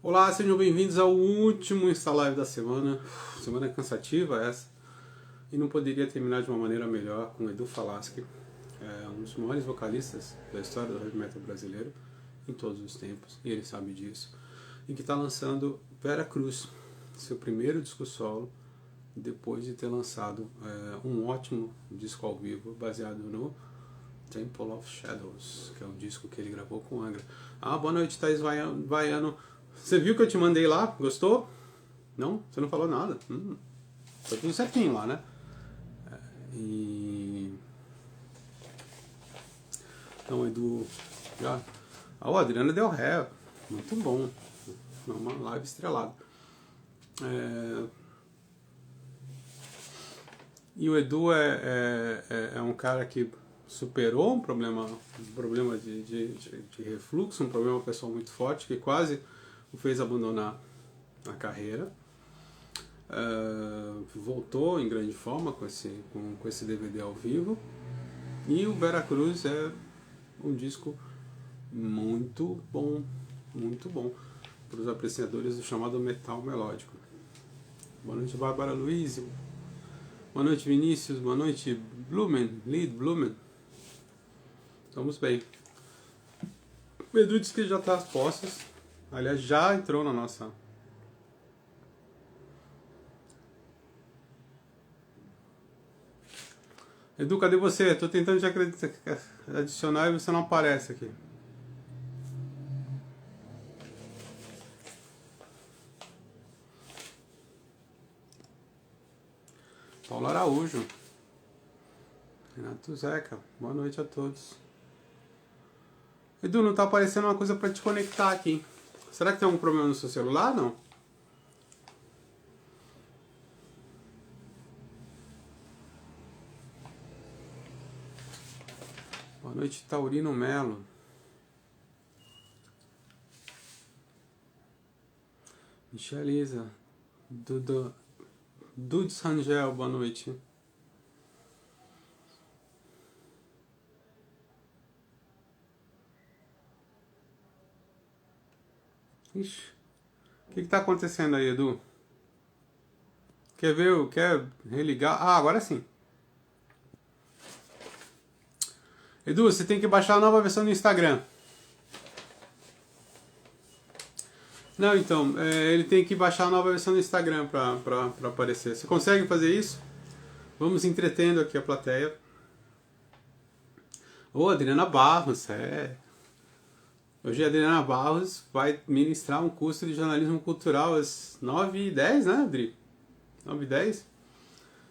Olá, sejam bem-vindos ao último Insta Live da semana. Semana cansativa essa. E não poderia terminar de uma maneira melhor com o Edu Falaschi, um dos maiores vocalistas da história do heavy metal brasileiro, em todos os tempos, e ele sabe disso. E que está lançando Vera Cruz, seu primeiro disco solo, depois de ter lançado um ótimo disco ao vivo, baseado no Temple of Shadows, que é um disco que ele gravou com Angra. Ah, boa noite, Thaís Vaiano. Você viu que eu te mandei lá? Gostou? Não? Você não falou nada? Tá tudo certinho lá, né? E... Então, Edu... Já... Ah, o Adriana deu ré. Muito bom. Uma live estrelada. E o Edu é um cara que superou um problema de refluxo, um problema pessoal muito forte, que quase o fez abandonar a carreira. Voltou em grande forma com esse DVD ao vivo. E o Vera Cruz é um disco muito bom para os apreciadores do chamado metal melódico. Boa noite, Bárbara Luiz. Boa noite, Vinícius. Boa noite, Lead Blumen. Estamos bem. O Edu disse que já está às postas. Aliás, já entrou na nossa... Edu, cadê você? Tô tentando te adicionar e você não aparece aqui. Paulo Araújo. Renato Zeca. Boa noite a todos. Edu, não tá aparecendo uma coisa pra te conectar aqui. Será que tem algum problema no seu celular? Não? Boa noite, Taurino Melo. Michelisa. Dudes Rangel, boa noite. Ixi, o que tá acontecendo aí, Edu? Quer ver? Quer religar? Ah, agora sim. Edu, você tem que baixar a nova versão do Instagram. Não, então, ele tem que baixar a nova versão do Instagram pra aparecer. Você consegue fazer isso? Vamos entretendo aqui a plateia. Ô, Adriana Barros, Hoje a Adriana Barros vai ministrar um curso de jornalismo cultural às 9h10, né, Adri? 9h10?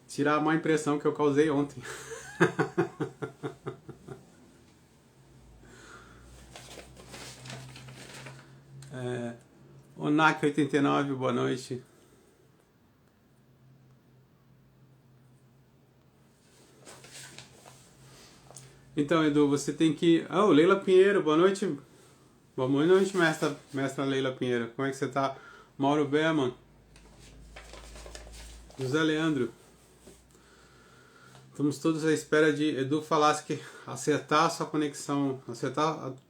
Tirar a má impressão que eu causei ontem. Onak89, boa noite. Então, Edu, você tem que... Oh, Leila Pinheiro, boa noite. Boa noite, mestra Leila Pinheiro. Como é que você tá? Mauro Berman. José Leandro. Estamos todos à espera de Edu Falaschi acertar a sua conexão,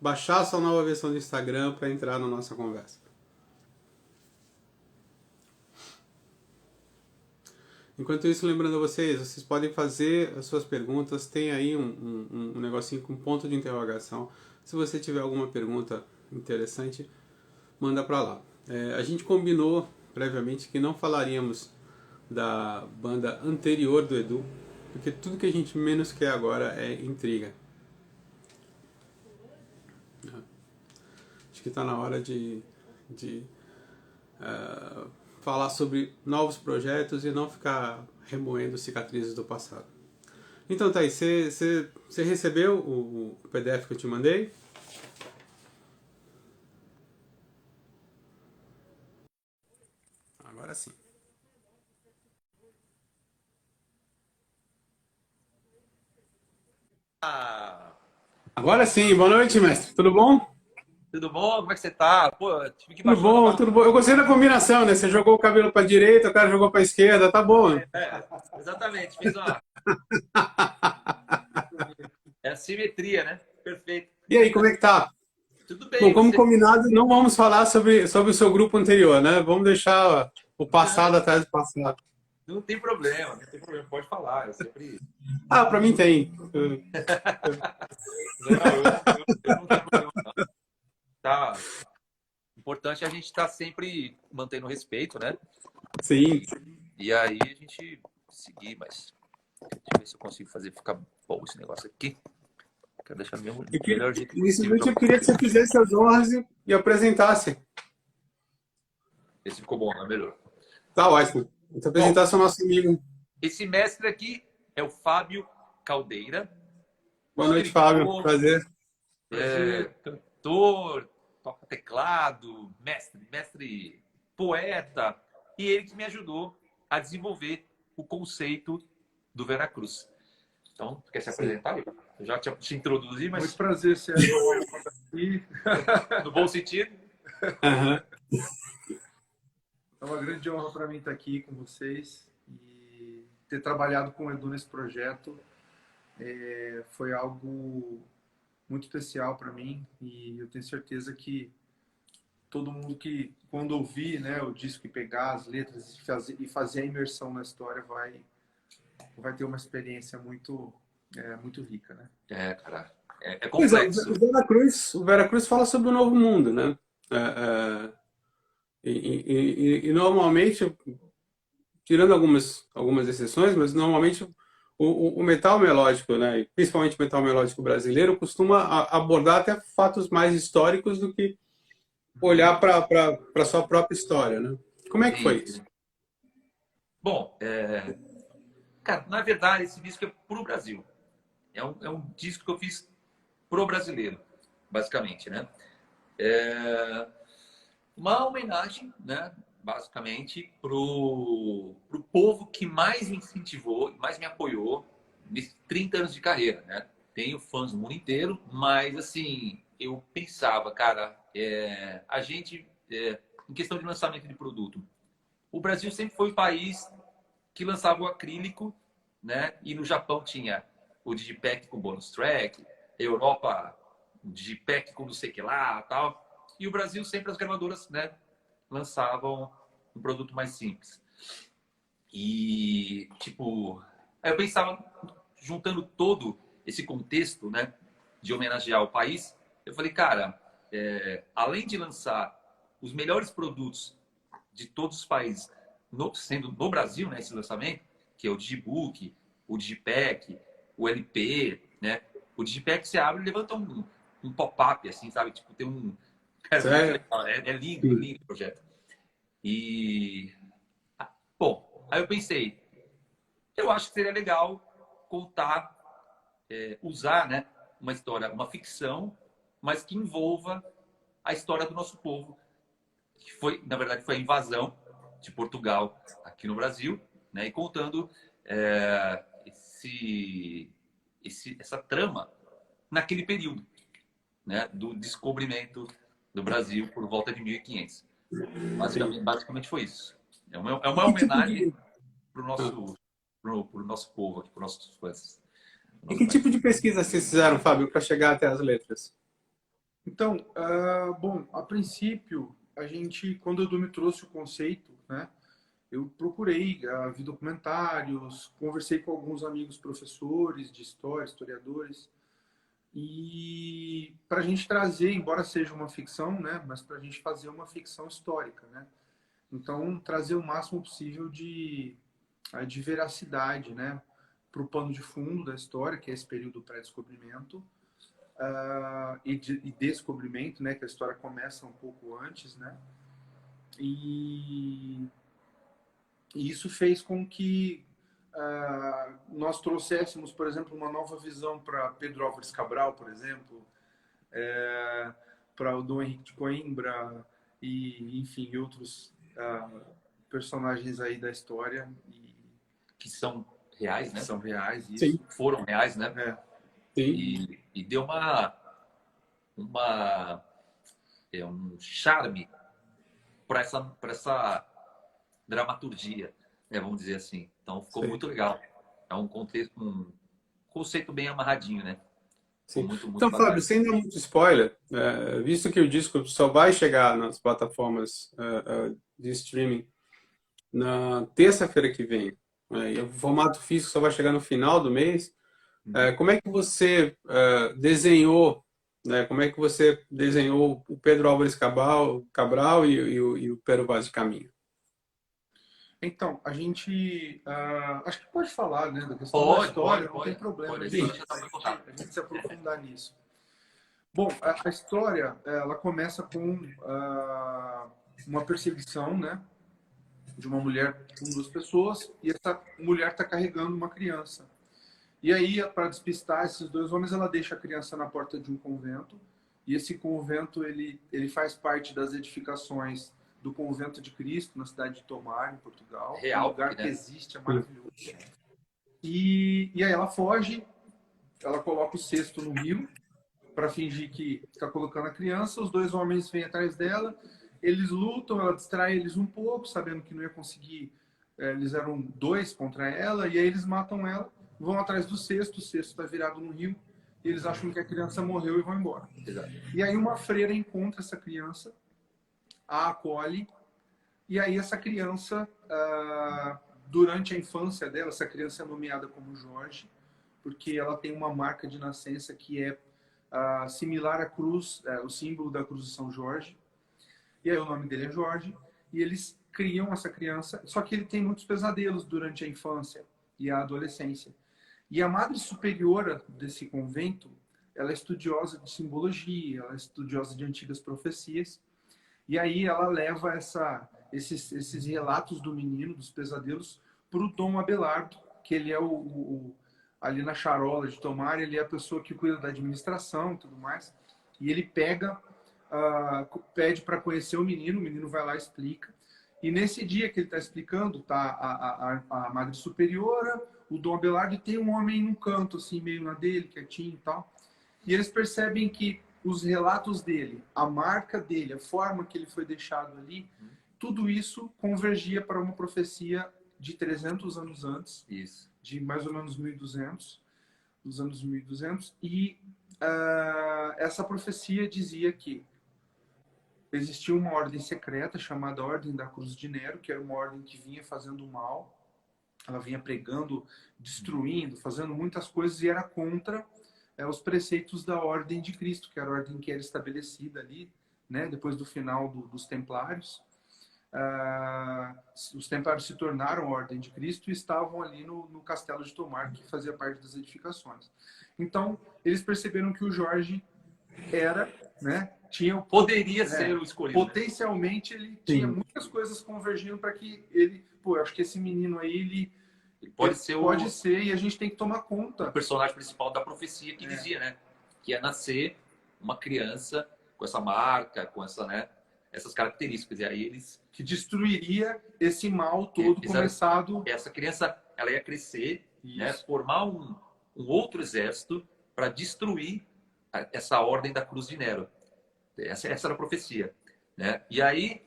baixar a sua nova versão do Instagram para entrar na nossa conversa. Enquanto isso, lembrando a vocês podem fazer as suas perguntas, tem aí um negocinho com ponto de interrogação. Se você tiver alguma pergunta interessante, manda para lá. A gente combinou previamente que não falaríamos da banda anterior do Edu, porque tudo que a gente menos quer agora é intriga. Acho que está na hora de falar sobre novos projetos e não ficar remoendo cicatrizes do passado. Então, Thaís, você recebeu o PDF que eu te mandei? Agora sim. Agora sim, boa noite, mestre. Tudo bom? Tudo bom? Como é que você tá? Pô, eu tive que Tudo baixar uma bom, nova. tudo bom. Eu gostei da combinação, né? Você jogou o cabelo pra direita, o cara jogou pra esquerda, tá bom. Exatamente, fez uma. É a simetria, né? Perfeito. E aí, como é que tá? Tudo Bom, bem, como você. combinado, não vamos falar sobre o seu grupo anterior, né? Vamos deixar o passado Não, atrás do passado. não tem problema, não tem problema, pode falar. Eu sempre. Ah, para mim tem. Não, eu não tenho problema, não. Tá. O importante é a gente estar sempre mantendo respeito, né? Sim. E aí a gente seguir, mas deixa eu ver se eu consigo fazer ficar bom esse negócio aqui. Quero deixar do melhor jeito possível Inicialmente para eu queria que você fizesse as honras e apresentasse. ver se ficou bom, não é melhor. Tá ótimo. Então Bom, apresentasse o nosso amigo. esse mestre aqui é o Fábio Caldeira, Boa noite, Fábio. escritor, Prazer. cantor, toca teclado, mestre poeta, e ele que me ajudou a desenvolver o conceito do Veracruz. Então, quer se Sim. apresentar? Eu já te introduzi, Muito mas prazer ser aqui. no bom sentido. Aham. É uma grande honra para mim estar aqui com vocês e ter trabalhado com o Edu nesse projeto. Foi algo muito especial para mim e eu tenho certeza que todo mundo que, quando ouvir, né, o disco e pegar as letras e fazer a imersão na história vai ter uma experiência muito rica, né? Cara, é Pois é, complexo. O Veracruz fala sobre o novo mundo, né? E normalmente, tirando algumas exceções, mas normalmente o metal melódico, né? E principalmente o metal melódico brasileiro, costuma abordar até fatos mais históricos do que olhar para a sua própria história, né? Como é que foi isso? Sim. Bom, cara, na verdade, esse disco é pro Brasil. É um disco que eu fiz pro brasileiro, basicamente, né? É uma homenagem, né? Basicamente, pro povo que mais me incentivou, mais me apoiou nesses 30 anos de carreira, né? Tenho fãs no mundo inteiro, mas, assim, eu pensava, cara, a gente, em questão de lançamento de produto, o Brasil sempre foi o país que lançava o acrílico, né? E no Japão tinha o digipack com bonus track, Europa, o digipack com não sei o que lá, tal. E o Brasil sempre as gravadoras, né, lançavam um produto mais simples. E tipo, aí eu pensava, juntando todo esse contexto, né, de homenagear o país, eu falei, cara, além de lançar os melhores produtos de todos os países, sendo no Brasil, né, esse lançamento, que é o Digibook, o Digipack, o LP, né? O Digipack você abre e levanta um pop-up, assim, sabe? Tipo, tem um... É muito Sério? legal, é lindo o projeto. E... Bom, aí eu pensei, eu acho que seria legal contar, usar, né, uma história, uma ficção, mas que envolva a história do nosso povo, que foi, na verdade, foi a invasão de Portugal aqui no Brasil, né? E contando essa trama naquele período, né? Do descobrimento do Brasil por volta de 1500. Basicamente foi isso. É uma Que tipo homenagem de, para o ah, nosso povo aqui, para os nossos fãs do e nosso que tipo país. de pesquisa vocês fizeram, Fábio, para chegar até as letras? Então, bom, a princípio, quando o Edu me trouxe o conceito, né, eu procurei, vi documentários, conversei com alguns amigos professores de história, historiadores, e para a gente trazer, embora seja uma ficção, né, mas para a gente fazer uma ficção histórica, né? Então, trazer o máximo possível de veracidade, né, para o pano de fundo da história, que é esse período pré-descobrimento, e descobrimento, né, que a história começa um pouco antes, né? E isso fez com que nós trouxéssemos, por exemplo, uma nova visão para Pedro Álvares Cabral, por exemplo, para o Dom Henrique de Coimbra e, enfim, outros personagens aí da história Que são reais, que né? são reais, Sim, isso. Foram reais, né? É, sim. E deu uma um charme para essa dramaturgia, né, vamos dizer assim. Então ficou Sim. muito legal. É um conceito bem amarradinho, né? Sim. Muito Então, Fábio, bacana. sem dar muito spoiler, visto que o disco só vai chegar nas plataformas de streaming na terça-feira que vem, né, e o formato físico só vai chegar no final do mês, como é que você desenhou, né, como é que você desenhou o Pedro Álvares Cabral e o Pero Vaz de Caminha? Então, a gente acho que pode falar, né, da questão da Pode, história, pode, não tem pode. problema Pode, a a história gente, já está muito contada. a gente se aprofundar nisso. Bom, a história ela começa com uma perseguição, né, de uma mulher com duas pessoas e essa mulher está carregando uma criança. E aí, para despistar esses dois homens, ela deixa a criança na porta de um convento. E esse convento ele faz parte das edificações do Convento de Cristo, na cidade de Tomar, em Portugal. Real, Um lugar né? que existe, é maravilhoso. E aí ela foge, ela coloca o cesto no rio para fingir que está colocando a criança. Os dois homens vêm atrás dela, eles lutam, ela distrai eles um pouco, sabendo que não ia conseguir. Eles eram dois contra ela, e aí eles matam ela, vão atrás do cesto, o cesto está virado no rio, e eles acham que a criança morreu e vão embora. Exato. E aí uma freira encontra essa criança, a acolhe, e aí essa criança, durante a infância dela, essa criança é nomeada como Jorge, porque ela tem uma marca de nascença que é similar à cruz, o símbolo da cruz de São Jorge. E aí o nome dele é Jorge, e eles criam essa criança, só que ele tem muitos pesadelos durante a infância e a adolescência. E a madre superiora desse convento, ela é estudiosa de simbologia, ela é estudiosa de antigas profecias, e aí ela leva esses relatos do menino, dos pesadelos, para o Dom Abelardo, que ele é ali na charola de Tomar, ele é a pessoa que cuida da administração e tudo mais, e ele pede para conhecer o menino vai lá e explica. E nesse dia que ele está explicando, tá a Madre Superiora, o Dom Abelardo, e tem um homem num canto, assim, meio na dele, quietinho e tal. E eles percebem que os relatos dele, a marca dele, a forma que ele foi deixado ali, tudo isso convergia para uma profecia de 300 anos antes, Isso. de mais ou menos 1200, dos anos 1200, e essa profecia dizia que existia uma ordem secreta chamada Ordem da Cruz de Nero, que era uma ordem que vinha fazendo mal, ela vinha pregando, destruindo, fazendo muitas coisas e era contra os preceitos da Ordem de Cristo, que era a ordem que era estabelecida ali, né, depois do final dos Templários. Os Templários se tornaram a Ordem de Cristo e estavam ali no Castelo de Tomar, que fazia parte das edificações. Então, eles perceberam que o Jorge era, né, poderia ser o escolhido. Potencialmente, ele tinha muitas coisas convergindo para que ele... Pô, eu acho que esse menino aí, ele pode ser, e a gente tem que tomar conta. O personagem principal da profecia que dizia, né? Que ia nascer uma criança com essa marca, com essa, né, essas características. E aí eles... Que destruiria esse mal todo começado. Essa criança, ela ia crescer, né, formar um outro exército para destruir essa ordem da Cruz de Nero. Essa era a profecia, né? E aí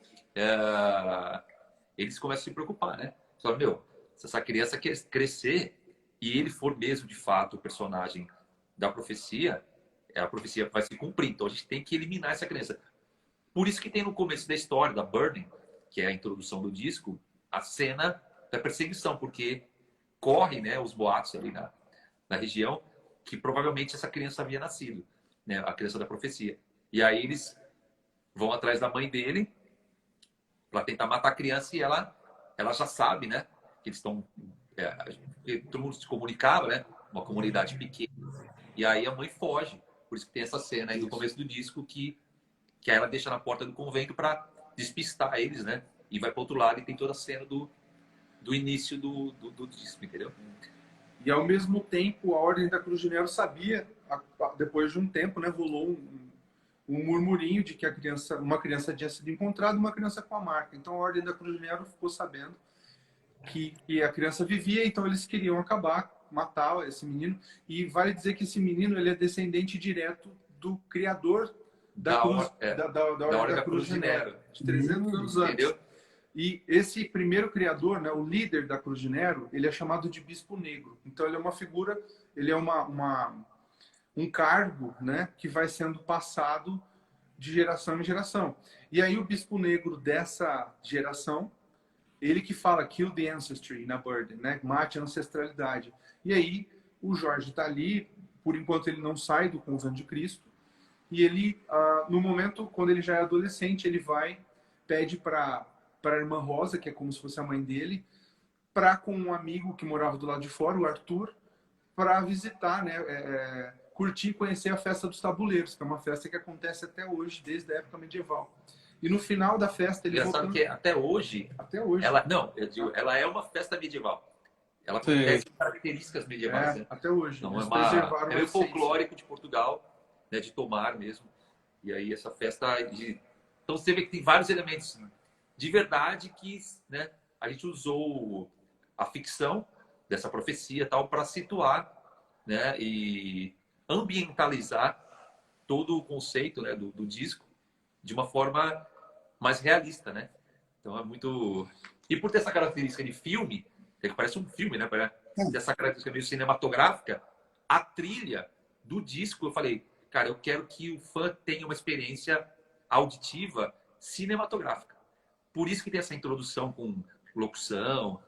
eles começam a se preocupar, né? Falam, meu, se essa criança crescer e ele for mesmo de fato o personagem da profecia, a profecia vai se cumprir. Então a gente tem que eliminar essa criança. Por isso que tem no começo da história da Burning, que é a introdução do disco, a cena da perseguição, porque corre, né, os boatos ali na região que provavelmente essa criança havia nascido, né, a criança da profecia. E aí eles vão atrás da mãe dele para tentar matar a criança e ela já sabe, né, que eles estão... todo mundo se comunicava, né, uma comunidade pequena. E aí a mãe foge. Por isso que tem essa cena aí no começo do disco que aí ela deixa na porta do convento para despistar eles, né, e vai para outro lado e tem toda a cena do início do disco, entendeu? E ao mesmo tempo a Ordem da Cruz de Nero sabia, depois de um tempo, né, rolou um murmurinho de que uma criança tinha sido encontrada, uma criança com a marca. Então a Ordem da Cruz de Nero ficou sabendo que a criança vivia, então eles queriam matar esse menino. E vale dizer que esse menino ele é descendente direto do criador da Ordem da Cruz de Nero, de 300 anos antes. Entendeu? E esse primeiro criador, né, o líder da Cruz de Nero, ele é chamado de Bispo Negro. Então ele é uma figura, ele é um cargo, né, que vai sendo passado de geração em geração. E aí o bispo negro dessa geração, ele que fala kill the ancestry na burden, né, mate a ancestralidade. E aí o Jorge está ali, por enquanto ele não sai do convento de Cristo, e ele, no momento, quando ele já é adolescente, ele pede para a irmã Rosa, que é como se fosse a mãe dele, para com um amigo que morava do lado de fora, o Arthur, para visitar, né, curtir e conhecer a festa dos tabuleiros, que é uma festa que acontece até hoje, desde a época medieval. E no final da festa ele Engraçado que até hoje, ela, não, eu digo, ela é uma festa medieval. Ela acontece com características medievais. Né? Até hoje. Não, é meio folclórico de Portugal, né, de Tomar mesmo. E aí essa festa... Então você vê que tem vários elementos de verdade que, né, a gente usou a ficção dessa profecia tal para situar, né, e ambientalizar todo o conceito, né, do disco de uma forma mais realista, né? Então é muito... E por ter essa característica de filme, que parece um filme, né? Parece essa característica meio cinematográfica, a trilha do disco, eu falei, cara, eu quero que o fã tenha uma experiência auditiva cinematográfica. Por isso que tem essa introdução com locução,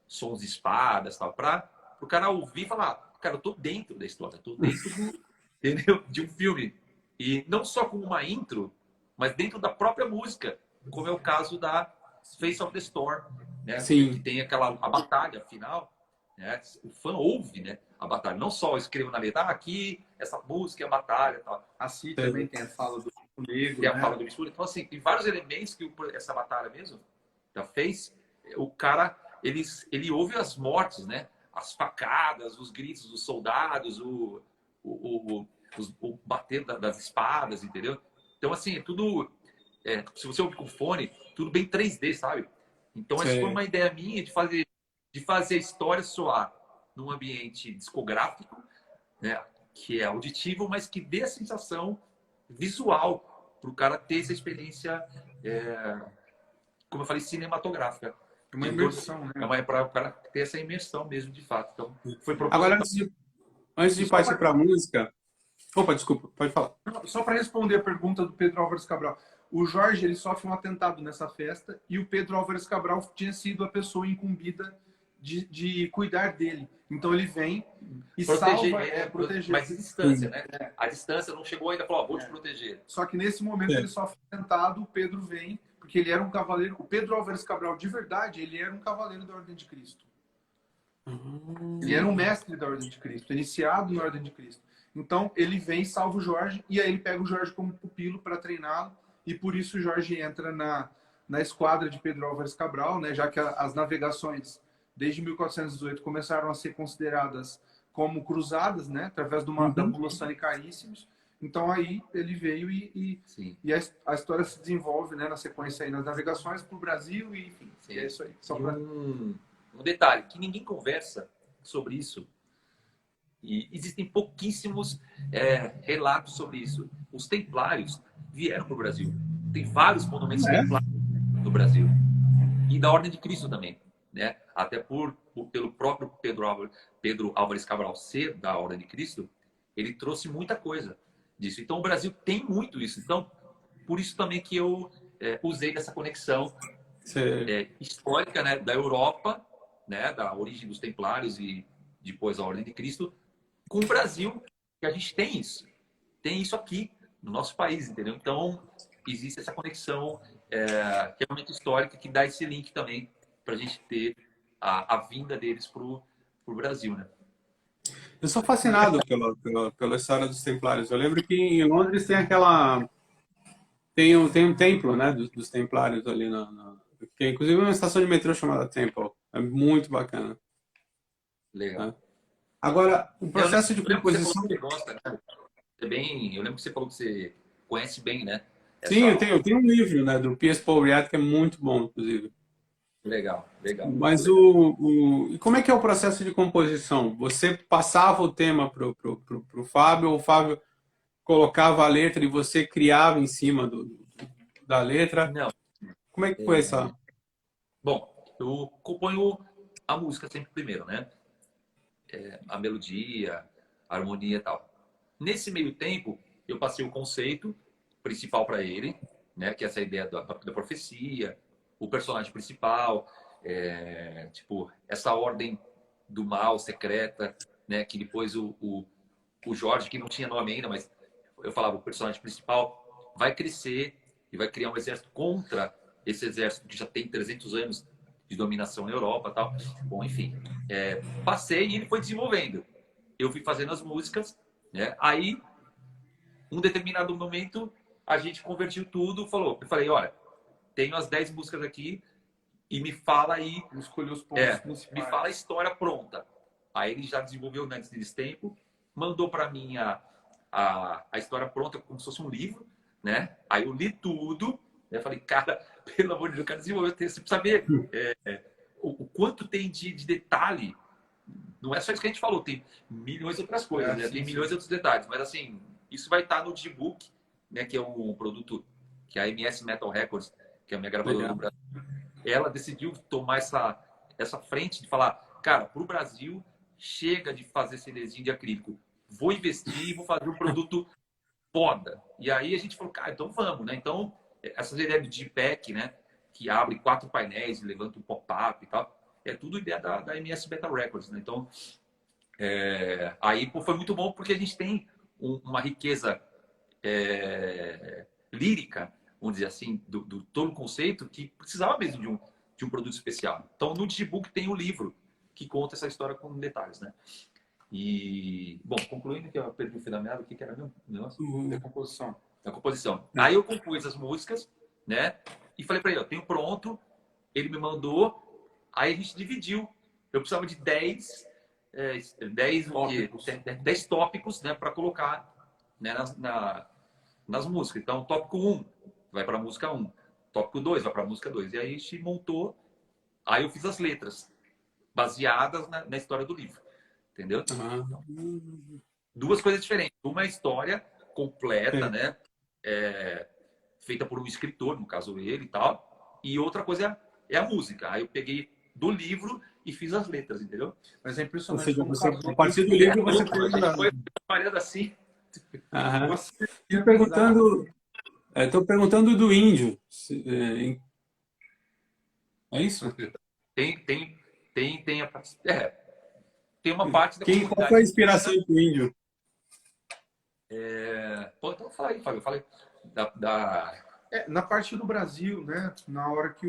sons de espadas, tal, para o cara ouvir e falar, cara, eu tô dentro da história, tô dentro entendeu? De um filme. E não só com uma intro, mas dentro da própria música, como é o caso da Face of the Storm, né? Sim. Que tem a batalha final, né? O fã ouve, né, a batalha. Não só escreva na letra, aqui, essa música é a batalha. Tal. Assim também tem a fala do negro, tem a fala do Bispo. Então, assim, tem vários elementos que essa batalha mesmo, da Face, o cara, ele ouve as mortes, né? As facadas, os gritos dos soldados, o bater das espadas, entendeu? Então, assim, é tudo... se você ouvir com fone, tudo bem 3D, sabe? Então, essa foi uma ideia minha de fazer a história soar num ambiente discográfico, né? Que é auditivo, mas que dê a sensação visual para o cara ter essa experiência, como eu falei, cinematográfica. Uma imersão, né? Para o cara ter essa imersão mesmo, de fato. Então, foi proposital. Agora, antes de partir para a música... Opa, desculpa, pode falar. Só para responder a pergunta do Pedro Álvares Cabral. O Jorge, ele sofre um atentado nessa festa e o Pedro Álvares Cabral tinha sido a pessoa incumbida de cuidar dele. Então ele vem e proteger. Mas a distância, né? A distância não chegou ainda e falou, vou te proteger. Só que nesse momento ele sofre um atentado, o Pedro vem, porque ele era um cavaleiro. O Pedro Álvares Cabral, de verdade, ele era um cavaleiro da Ordem de Cristo. Ele era um mestre da Ordem de Cristo, iniciado na Ordem de Cristo. Então ele vem, salva o Jorge, e aí ele pega o Jorge como pupilo para treiná-lo, e por isso o Jorge entra na esquadra de Pedro Álvares Cabral, né, já que as navegações, desde 1418, começaram a ser consideradas como cruzadas, né, através da bula Sani Caríssimos. Então aí ele veio e a história se desenvolve, né, na sequência aí, nas navegações para o Brasil, e enfim, é isso aí. Só pra... Um detalhe, que ninguém conversa sobre isso, e existem pouquíssimos relatos sobre isso. Os templários vieram para o Brasil. Tem vários monumentos templários no Brasil. E da Ordem de Cristo também. Né? Até pelo próprio Pedro Álvares Cabral ser da Ordem de Cristo, ele trouxe muita coisa disso. Então o Brasil tem muito isso. Então, por isso também que eu usei dessa conexão histórica, né, da Europa, né, da origem dos templários e depois a Ordem de Cristo, com o Brasil, que a gente tem isso aqui no nosso país, entendeu? Então existe essa conexão realmente histórica que dá esse link também para a gente ter a vinda deles para o Brasil, né? Eu sou fascinado pela história dos Templários. Eu lembro que em Londres tem um templo, né, dos Templários ali que inclusive é uma estação de metrô chamada Temple. É muito bacana. Legal. Agora, o processo de composição... Você gosta, né? Eu lembro que você falou que você conhece bem, né? Sim, eu tenho um livro, né, do Piers Paul Riat, que é muito bom, inclusive. Legal. Mas e como é que é o processo de composição? Você passava o tema pro Fábio, ou o Fábio colocava a letra e você criava em cima da letra? Não. Como é que foi essa? Bom, eu componho a música sempre primeiro, né? A melodia, a harmonia e tal. Nesse meio tempo, eu passei o conceito principal para ele, né? Que é essa ideia da profecia, o personagem principal, tipo, essa ordem do mal secreta, né? Que depois o Jorge, que não tinha nome ainda, mas eu falava, o personagem principal vai crescer e vai criar um exército contra esse exército que já tem 300 anos de dominação na Europa e tal. Bom, enfim, passei e ele foi desenvolvendo. Eu fui fazendo as músicas, né? Aí, um determinado momento, a gente convertiu tudo, eu falei, olha, tenho as 10 músicas aqui e me fala aí, Escolher os pontos me principais. fala a história pronta. Aí ele já desenvolveu antes desse tempo, mandou para mim a história pronta como se fosse um livro, né? Aí eu li tudo, né? Falei, cara, pelo amor de Deus, eu quero desenvolver o texto. Você precisa saber o quanto tem de detalhe. Não é só isso que a gente falou, tem milhões de outras coisas, né? Sim, Tem sim. milhões de outros detalhes. Mas assim, isso vai estar no Digibook, né? Que é um produto que a MS Metal Records, que é a minha gravadora do Brasil, ela decidiu tomar essa frente de falar, cara, para o Brasil, chega de fazer CDzinho de acrílico. Vou investir e vou fazer um produto foda. E aí a gente falou, cara, então vamos, né? Então, essas ideias do Digipack, né? Que abre 4 painéis e levanta um pop-up e tal. É tudo ideia da MS Metal Records, né? Então, aí pô, foi muito bom porque a gente tem uma riqueza lírica, vamos dizer assim, do todo o conceito que precisava mesmo de um produto especial. Então, no Digibook tem o livro que conta essa história com detalhes, né? E, bom, concluindo que eu perdi o fio da meada, o que era meu negócio? Decomposição. Da composição. Aí eu compus as músicas, né? E falei para ele, ó, tenho pronto. Ele me mandou, aí a gente dividiu. Eu precisava de 10 Tópicos. 10 tópicos, né, para colocar, né, nas músicas. Então, tópico 1 vai para a música 1. Tópico 2 vai para a música 2. E aí a gente montou. Aí eu fiz as letras, baseadas na história do livro. Entendeu? Duas coisas diferentes. Uma é a história completa, né? Feita por um escritor, no caso ele e tal. E outra coisa é a música. Aí eu peguei do livro e fiz as letras, entendeu? Mas é Ou impressionante seja, como você, casou a partir do livro você A gente foi fez. trabalhando assim. Você E perguntando, estou perguntando do índio. É isso? Tem a parte. Tem uma parte da Qual foi a comunidade. inspiração do índio? Pô, então fala aí, Fábio. Eu falei na parte do Brasil, né? Na hora que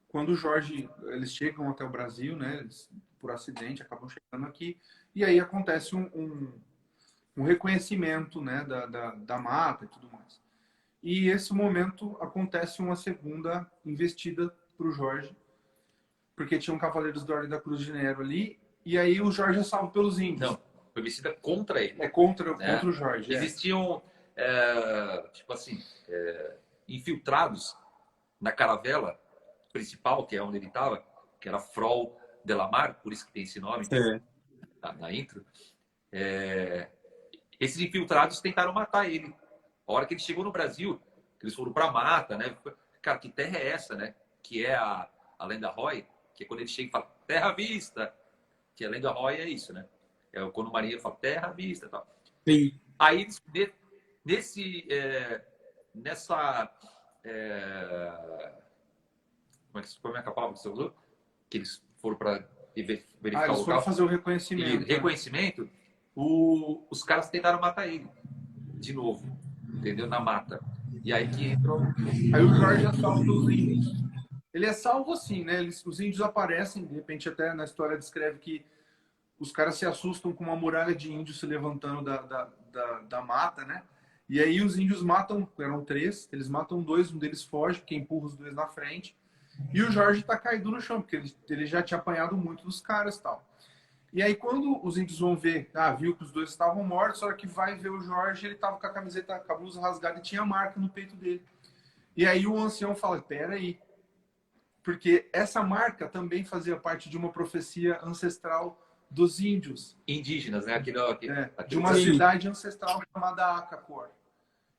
quando o Jorge, eles chegam até o Brasil, né? Eles, por acidente, acabam chegando aqui. E aí acontece um reconhecimento, né? Da mata e tudo mais. E esse momento acontece uma segunda investida para o Jorge, porque tinham Cavaleiros da Ordem da Cruz de Nero ali, e aí o Jorge é salvo pelos índios. Não, foi investida contra ele. Contra né? o Jorge. Existiam, tipo assim, infiltrados na caravela principal, que é onde ele estava, que era Frol de la Mar, por isso que tem esse nome na intro. Esses infiltrados tentaram matar ele. A hora que ele chegou no Brasil, eles foram para a mata, né? Cara, que terra é essa, né? Que é a Lenda Roy, que é quando ele chega e fala terra à vista, que a Lenda Roy é isso, né? É quando o marinheiro fala terra à vista e tal. Sim. Aí, nessa... como é que a palavra que você usou? Que eles foram para verificar eles o foram local. fazer o reconhecimento. Reconhecimento, os caras tentaram matar ele de novo, entendeu? Na mata. E aí que entrou. Aí o Jorge é salvo pelos índios. Ele é salvo assim, né? Os índios aparecem, de repente até na história descreve que os caras se assustam com uma muralha de índios se levantando da mata, né? E aí os índios matam, eram 3, eles matam 2, um deles foge, porque empurra os 2 na frente. E o Jorge tá caído no chão, porque ele já tinha apanhado muito dos caras e tal. E aí quando os índios vão ver, viu que os 2 estavam mortos, só que vai ver o Jorge, ele tava com a camiseta, com a blusa rasgada e tinha marca no peito dele. E aí o ancião fala, pera aí, porque essa marca também fazia parte de uma profecia ancestral dos índios. Indígenas, né? De uma cidade ancestral chamada Acacor.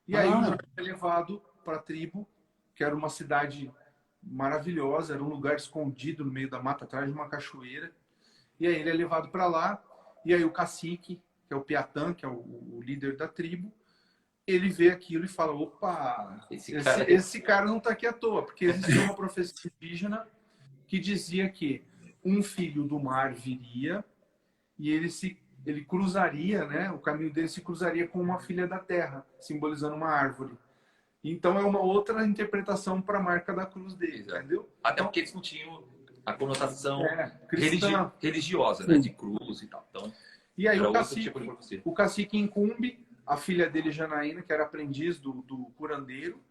E aí o Jorge é levado para a tribo, que era uma cidade maravilhosa, era um lugar escondido no meio da mata, atrás de uma cachoeira. E aí ele é levado para lá, e aí o cacique, que é o Piatã, que é o líder da tribo, ele vê aquilo e fala, opa, esse cara não está aqui à toa, porque existia uma profecia indígena que dizia que um filho do mar viria e ele cruzaria, né? O caminho dele se cruzaria com uma filha da terra, simbolizando uma árvore. Então é uma outra interpretação para a marca da cruz dele, entendeu? Até porque eles não tinham a conotação religiosa, né? De cruz e tal. Então, e aí tipo o cacique incumbe a filha dele, Janaína, que era aprendiz do curandeiro,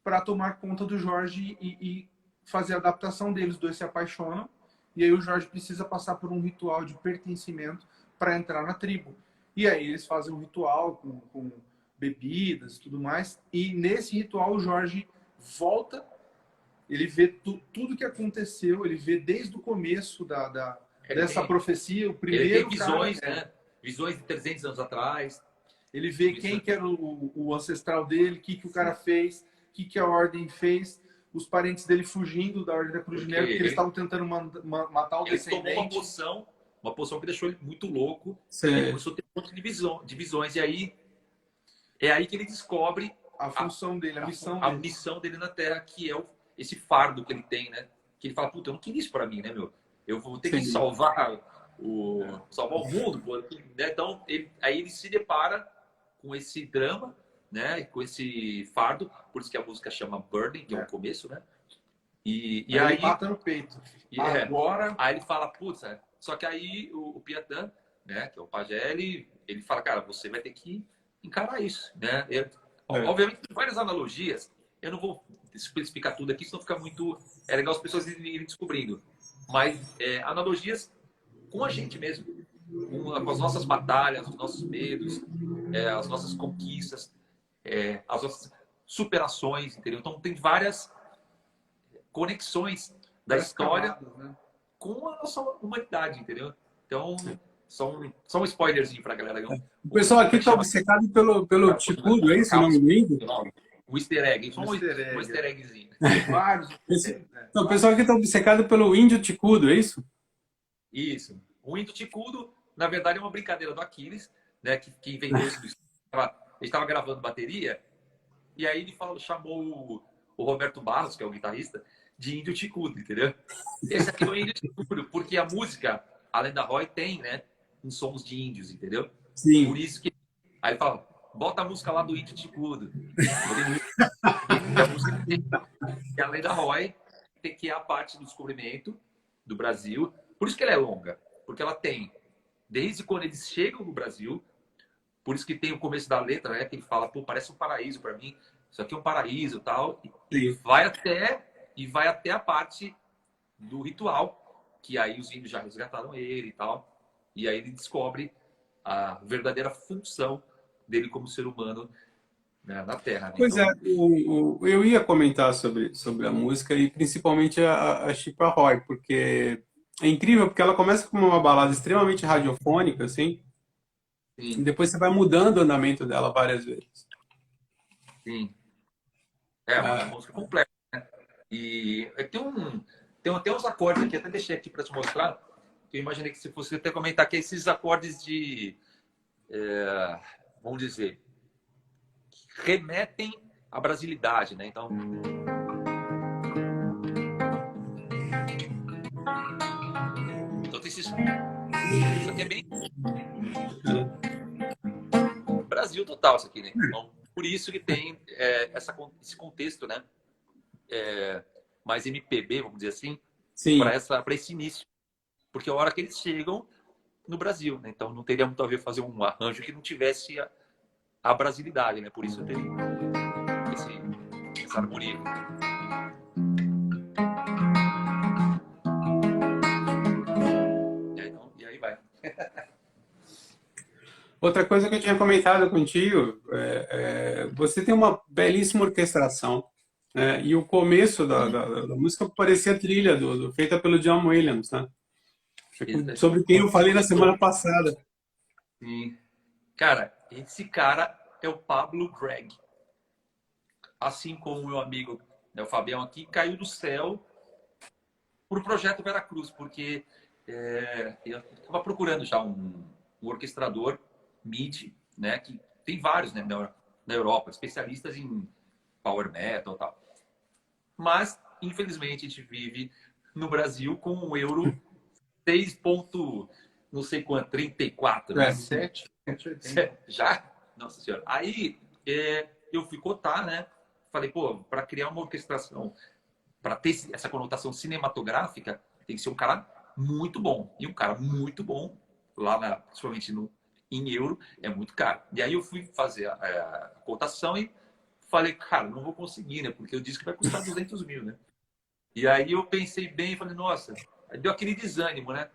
para tomar conta do Jorge e fazer a adaptação deles. Os dois se apaixonam e aí o Jorge precisa passar por um ritual de pertencimento para entrar na tribo. E aí eles fazem um ritual com bebidas e tudo mais. E nesse ritual o Jorge volta, ele vê tudo que aconteceu, ele vê desde o começo dessa profecia, o primeiro ele tem visões, cara, né? Visões de 300 anos atrás. Ele vê quem que era o ancestral dele, o que o cara fez, o que a ordem fez, os parentes dele fugindo da Ordem da Cruz de Nero, porque eles estavam tentando matar o descendente. Ele tomou uma poção que deixou ele muito louco. Sim. Ele começou a ter um monte de visões. E aí, é aí que ele descobre a função dele, a missão dele na Terra, que é esse fardo que ele tem, né? Que ele fala, puta, eu não queria isso pra mim, né, meu? Eu vou ter que salvar o mundo, pô, né? Então, aí ele se depara com esse drama, né? Com esse fardo, por isso que a música chama Burning, que é o começo, né? E aí ele mata no peito. Agora... Aí ele fala, putz, só que aí o Piatã, né? Que é o pajé, ele fala, cara, você vai ter que encarar isso, né? Obviamente, tem várias analogias. Eu não vou explicar tudo aqui, senão fica muito... É legal as pessoas irem descobrindo. Mas analogias com a gente mesmo. Com as nossas batalhas, os nossos medos, as nossas conquistas, as nossas superações, entendeu? Então, tem várias conexões da história com a nossa humanidade, entendeu? Então, só um spoilerzinho pra galera. O pessoal aqui está obcecado pelo Ticudo, é esse o nome do índio? O easter egg, só um easter eggzinho. Vários. O pessoal aqui está obcecado pelo índio Ticudo, é isso? Isso. O índio Ticudo, na verdade, é uma brincadeira do Aquiles, né? Que inventou isso. Ele estava gravando bateria e aí ele chamou o Roberto Barros, que é o guitarrista, de índio Ticudo, entendeu? Esse aqui é o índio Ticudo, porque a música, além da Roy, tem, né? Uns sons de índios, entendeu? Sim. Por isso que... Aí ele fala, bota a música lá do índio Ticudo. A música que além da Roy, tem que é a parte do descobrimento do Brasil. Por isso que ela é longa, porque ela tem, desde quando eles chegam no Brasil, por isso que tem o começo da letra, né? Que ele fala, pô, parece um paraíso para mim, isso aqui é um paraíso e tal. E vai até a parte do ritual, que aí os índios já resgataram ele e tal. E aí ele descobre a verdadeira função dele como ser humano, né, na Terra. Né? Pois então... eu ia comentar sobre a música e principalmente a Chippa Roy, porque é incrível, porque ela começa com uma balada extremamente radiofônica, assim, Sim. E depois você vai mudando o andamento dela várias vezes. Sim. É uma música completa, né? E tem até uns acordes aqui, até deixei aqui para te mostrar, que eu imaginei que se fosse até comentar que esses acordes de, vamos dizer, que remetem à brasilidade, né? Então... Isso aqui é bem Brasil total, isso aqui, né? Então, por isso que tem esse contexto, né? Mais MPB, vamos dizer assim, para esse início. Porque é a hora que eles chegam no Brasil, né? Então não teria muito a ver fazer um arranjo que não tivesse a brasilidade, né? Por isso tem essa harmonia. Outra coisa que eu tinha comentado contigo, você tem uma belíssima orquestração, né? E o começo da música parecia trilha feita pelo John Williams, né? Sobre quem eu falei na semana passada. Sim. Cara, esse cara é o Pablo Gregg. Assim como o meu amigo, né, o Fabião aqui, caiu do céu para o Projeto Veracruz, porque eu estava procurando já um orquestrador MIDI, né? Que tem vários, né, na Europa, especialistas em power metal e tal. Mas, infelizmente, a gente vive no Brasil com um euro 6 ponto, não sei quanto, 34, né? 7. Já? Nossa Senhora. Aí, eu fui cotar, né? Falei, pô, para criar uma orquestração, para ter essa conotação cinematográfica, tem que ser um cara muito bom. E um cara muito bom, lá principalmente em euro, é muito caro. E aí eu fui fazer a cotação e falei, cara, não vou conseguir, né? Porque eu disse que vai custar 200 mil, né? E aí eu pensei bem e falei, nossa, aí deu aquele desânimo, né?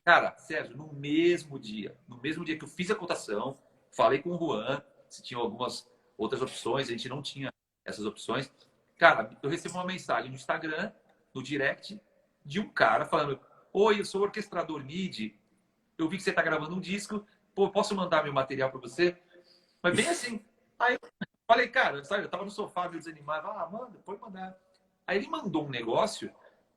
Cara, Sérgio, no mesmo dia que eu fiz a cotação, falei com o Juan, se tinha algumas outras opções, a gente não tinha essas opções. Cara, eu recebo uma mensagem no Instagram, no direct, de um cara falando: oi, eu sou orquestrador MIDI, eu vi que você está gravando um disco, pô, posso mandar meu material para você? Mas bem assim. Aí eu falei, cara, sabe, eu tava no sofá meio desanimado, manda, pode mandar. Aí ele mandou um negócio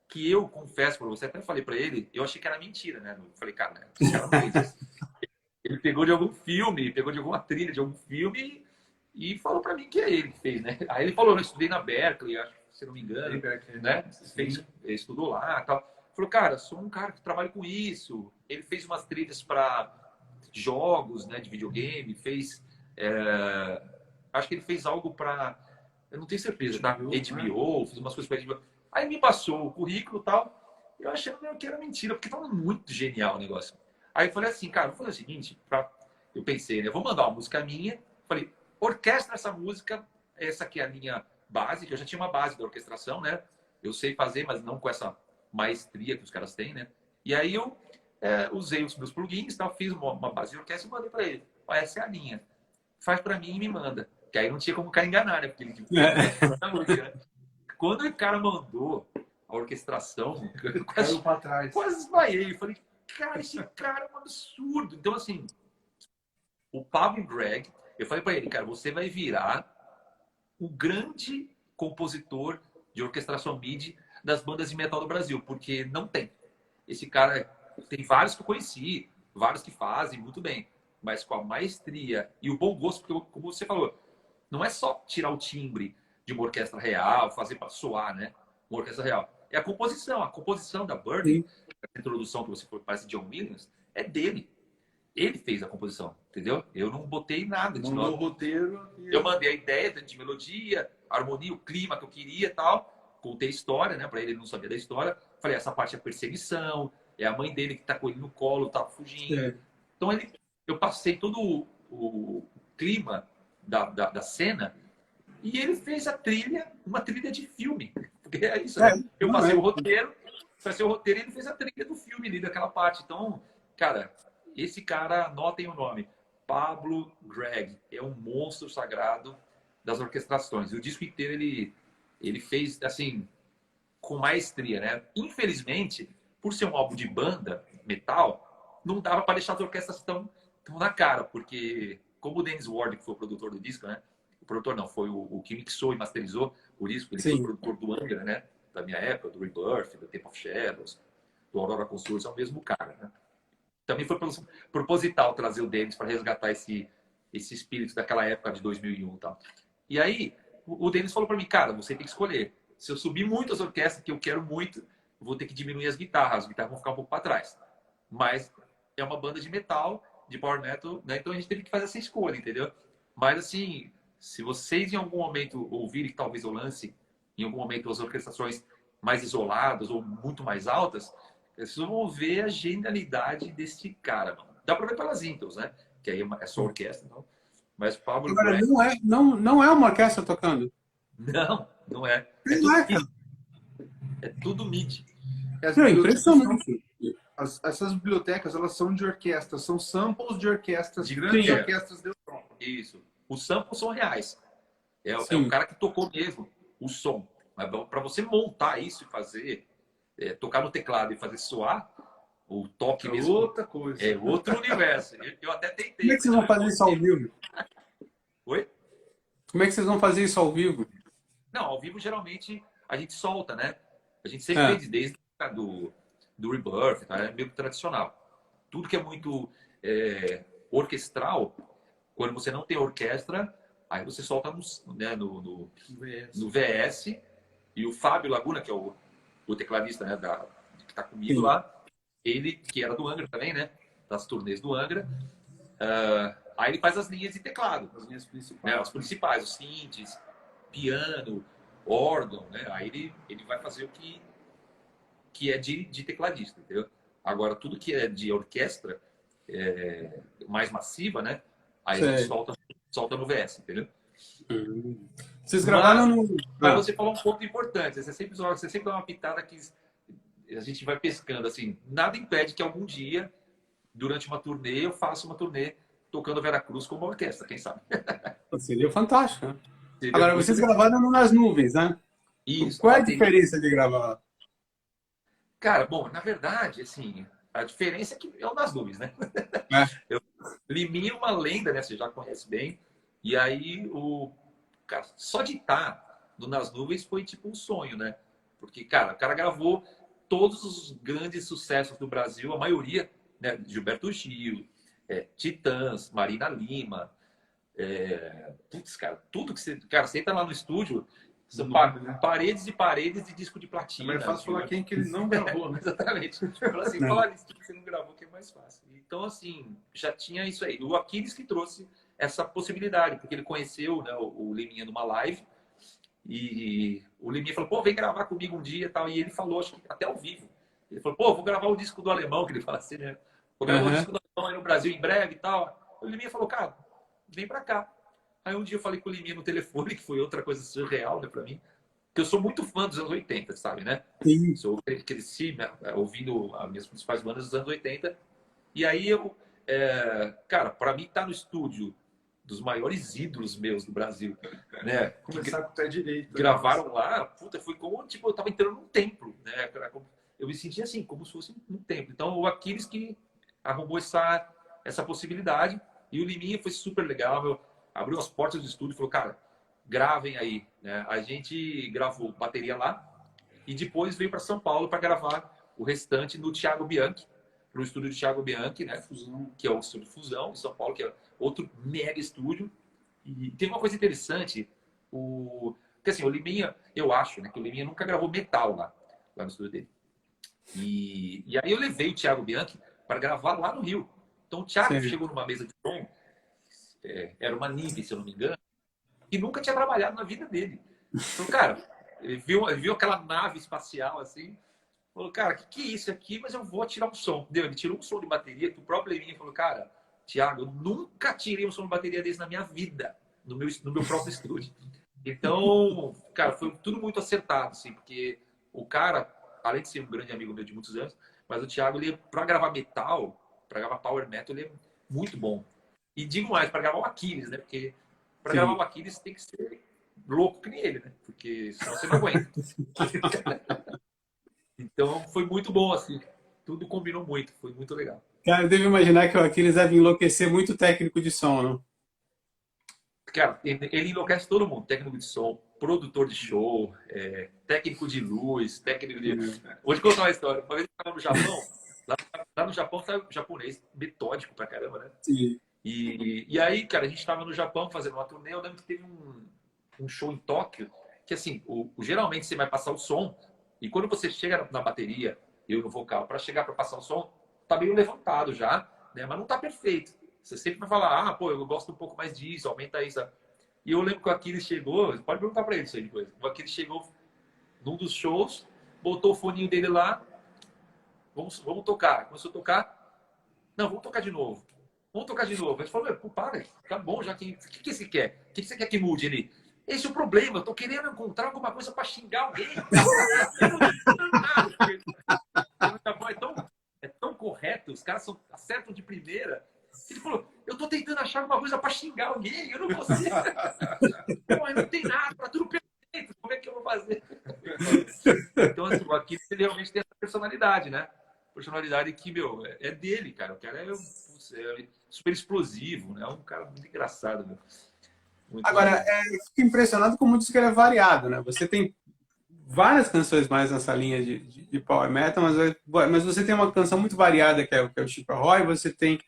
que eu confesso para você, até falei para ele, eu achei que era mentira, né? Eu falei, cara, né, esse cara não fez isso. Ele pegou de algum filme, pegou de alguma trilha de algum filme e falou para mim que é ele que fez, né? Aí ele falou, eu estudei na Berkeley, acho, se não me engano, né? Estudou lá e tal. Falou, cara, sou um cara que trabalha com isso. Ele fez umas trilhas para jogos, né, de videogame, acho que ele fez algo para, eu não tenho certeza, tá? HBO, fez umas coisas para HBO. Aí me passou o currículo e tal, eu achei que era mentira, porque tava muito genial o negócio. Aí eu falei assim, cara, vou fazer o seguinte, eu pensei, né, eu vou mandar uma música minha, falei, orquestra essa música, essa aqui é a minha base, que eu já tinha uma base da orquestração, né? Eu sei fazer, mas não com essa maestria que os caras têm, né? E aí eu usei os meus plugins, tal, fiz uma base de orquestra e mandei para ele. Ó, essa é a linha. Faz para mim e me manda. Que aí não tinha como o cara enganar, né? Porque ele música, né? Quando o cara mandou a orquestração, eu Caiu para trás. Quase desmaiei. Eu falei, cara, esse cara é um absurdo. Então, assim, o Pablo Greg, eu falei para ele, cara, você vai virar o grande compositor de orquestração MIDI das bandas de metal do Brasil, porque não tem. Esse cara, tem vários que eu conheci, vários que fazem muito bem, mas com a maestria e o bom gosto, porque, como você falou, não é só tirar o timbre de uma orquestra real, fazer para soar, né? Uma orquestra real. É a composição da Birdie, a introdução que você parece John Williams, é dele. Ele fez a composição, entendeu? Eu não botei nada de Mandou o roteiro. Eu mandei a ideia de melodia, a harmonia, o clima que eu queria e tal. Contei a história, né? Pra ele não sabia da história. Falei, essa parte é perseguição, é a mãe dele que tá com ele no colo, tá fugindo. É. Então eu passei todo o clima da cena e ele fez a trilha, uma trilha de filme. Porque é isso, né? Eu passei o roteiro e ele fez a trilha do filme ali, daquela parte. Então, cara, esse cara, anotem o nome. Pablo Greg é um monstro sagrado das orquestrações. E o disco inteiro ele fez assim com maestria, né? Infelizmente, por ser um álbum de banda metal, não dava para deixar as orquestras tão na cara, porque como o Dennis Ward, que foi o produtor do disco, né? O produtor não, foi o que mixou e masterizou o disco. Ele foi o produtor do Angra, né? Da minha época, do Rebirth, do Temple of Shadows, do Aurora Consortium, é o mesmo cara, né? Também foi proposital trazer o Dennis para resgatar esse espírito daquela época de 2001 e tal. E aí, o Dennis falou para mim, cara, você tem que escolher. Se eu subir muito as orquestras, que eu quero muito, eu vou ter que diminuir as guitarras vão ficar um pouco para trás. Mas é uma banda de metal, de power metal, né? Então a gente teve que fazer essa escolha, entendeu? Mas assim, se vocês em algum momento ouvirem que talvez eu lance, em algum momento as orquestrações mais isoladas ou muito mais altas, vocês vão ver a genialidade desse cara. Mano. Dá para ver pelas intros, né? Que aí é só orquestra. Então. Mas Pablo Agora, não é uma orquestra tocando? Não é. É tudo MIDI. É impressionante. Essas bibliotecas, elas são de orquestra, são samples de orquestras, de grandes orquestras da Europa. Isso. Os samples são reais. É o cara que tocou mesmo o som. Mas para você montar isso e fazer, tocar no teclado e fazer soar, o toque mesmo. Outra coisa. É outro universo. Eu até tentei. Como é que vocês vão fazer isso ao vivo? Oi? Como é que vocês vão fazer isso ao vivo? Não, ao vivo geralmente a gente solta, né? A gente sempre fez desde do Rebirth, tá? É meio tradicional. Tudo que é muito orquestral, quando você não tem orquestra, aí você solta né, no VS. E o Fábio Laguna, que é o tecladista, né, que está comigo lá, ele, que era do Angra também, né? Das turnês do Angra. Aí ele faz as linhas de teclado. As linhas principais. Né, as principais, os synths, piano, órgão, né? Aí ele vai fazer o que é de tecladista, entendeu? Agora, tudo que é de orquestra, mais massiva, né? Aí a gente solta no VS, entendeu? Vocês gravaram no... Mas você falou um ponto importante. Você sempre dá uma pitada que a gente vai pescando, assim. Nada impede que algum dia, durante uma turnê, eu faça uma turnê tocando Veracruz com uma orquestra, quem sabe? Seria fantástico, né? Seria Agora, vocês gravaram nas nuvens, né? Isso. Qual é a diferença de gravar? Cara, bom, na verdade, assim, a diferença é que é o nas nuvens, né? Liminha é uma lenda, né? Você já conhece bem. E aí, cara, só de estar nas nuvens foi tipo um sonho, né? Porque, cara, o cara gravou todos os grandes sucessos do Brasil, a maioria, né? Gilberto Gil, Titãs, Marina Lima. Putz, cara, tudo que você... Cara, você entra lá no estúdio, são paredes e paredes de disco de platina. É mais fácil falar quem que ele não gravou, né? Exatamente. Fala assim, fala isso que você não gravou, que é mais fácil. Então, assim, já tinha isso aí. O Aquiles que trouxe essa possibilidade, porque ele conheceu, né, o Liminha numa live, e o Liminha falou, pô, vem gravar comigo um dia e tal. E ele falou, acho que até ao vivo. Ele falou, pô, vou gravar o disco do Alemão, que ele fala assim, né? Vou gravar o disco do Alemão aí no Brasil em breve e tal. O Liminha falou, cara, vem pra cá. Aí um dia eu falei com o Liminha no telefone, que foi outra coisa surreal, né, pra mim. Porque eu sou muito fã dos anos 80, sabe, né? Sim. Cresci, né, ouvindo as minhas principais bandas dos anos 80. E aí cara, pra mim tá no estúdio dos maiores ídolos meus do Brasil, né? Começar com o pé direito. Gravaram lá, puta, foi como, tipo, eu tava entrando num templo, né? Eu me sentia assim, como se fosse um templo. Então, o Aquiles que arrumou essa possibilidade, e o Liminha foi super legal, abriu as portas do estúdio e falou, cara, gravem aí, né? A gente gravou bateria lá, e depois veio para São Paulo para gravar o restante no Thiago Bianchi, no estúdio do Thiago Bianchi, né? Que é o estúdio Fusão, em São Paulo, que é outro mega estúdio. E tem uma coisa interessante, porque assim, o Liminha, eu acho, né, que o Liminha nunca gravou metal lá no estúdio dele. E aí eu levei o Thiago Bianchi para gravar lá no Rio. Então o Thiago chegou numa mesa de som, era uma Nive, se eu não me engano, e nunca tinha trabalhado na vida dele. Então, cara, ele viu aquela nave espacial assim, falou, cara, que é isso aqui? Mas eu vou tirar um som. Entendeu? Ele tirou um som de bateria, que o próprio Liminha falou, cara, Thiago, eu nunca tirei um som de bateria desse na minha vida, no meu próprio estúdio. Então, cara, foi tudo muito acertado, assim, porque o cara, além de ser um grande amigo meu de muitos anos, mas o Thiago, ele, pra gravar metal, pra gravar power metal, ele é muito bom. E digo mais, pra gravar o Aquiles, né? Porque pra gravar o Aquiles tem que ser louco que nem ele, né? Porque senão você não aguenta. Então, foi muito bom, assim. Tudo combinou muito, foi muito legal. Cara, eu devo imaginar que o Aquiles deve enlouquecer muito técnico de som, não? Cara, ele enlouquece todo mundo. Técnico de som, produtor de show, técnico de luz, técnico de... Vou te contar uma história. Uma vez eu estava no Japão, lá no Japão tá japonês metódico pra caramba, né? Sim. E aí, cara, a gente estava no Japão fazendo uma turnê. Eu lembro que teve um show em Tóquio, que assim, geralmente você vai passar o som, e quando você chega na bateria, eu no vocal, para chegar para passar o som, tá meio levantado já, né? Mas não tá perfeito. Você sempre vai falar, pô, eu gosto um pouco mais disso, aumenta isso. E eu lembro que o Aquiles chegou, pode perguntar para ele isso aí depois. O Aquiles chegou num dos shows, botou o foninho dele lá, vamos tocar. Começou a tocar, não, vamos tocar de novo. Vamos tocar de novo. A gente falou, pô, para, tá bom já. O que você quer? O que você quer que mude ali? Esse é o problema, eu tô querendo encontrar alguma coisa para xingar alguém. Eu não tô nada. É tão correto, os caras acertam de primeira. Ele falou, eu tô tentando achar alguma coisa para xingar alguém, eu não consigo. Mas não tem nada, tá tudo perfeito, como é que eu vou fazer? Então, assim, aqui ele realmente tem essa personalidade, né? Personalidade que, é dele, cara. O cara é super explosivo, né? É um cara muito engraçado, meu. Agora, eu fico impressionado como o disco é variado, né? Você tem várias canções mais nessa linha de power metal, mas você tem uma canção muito variada, que é o Chico Ahoy, você tem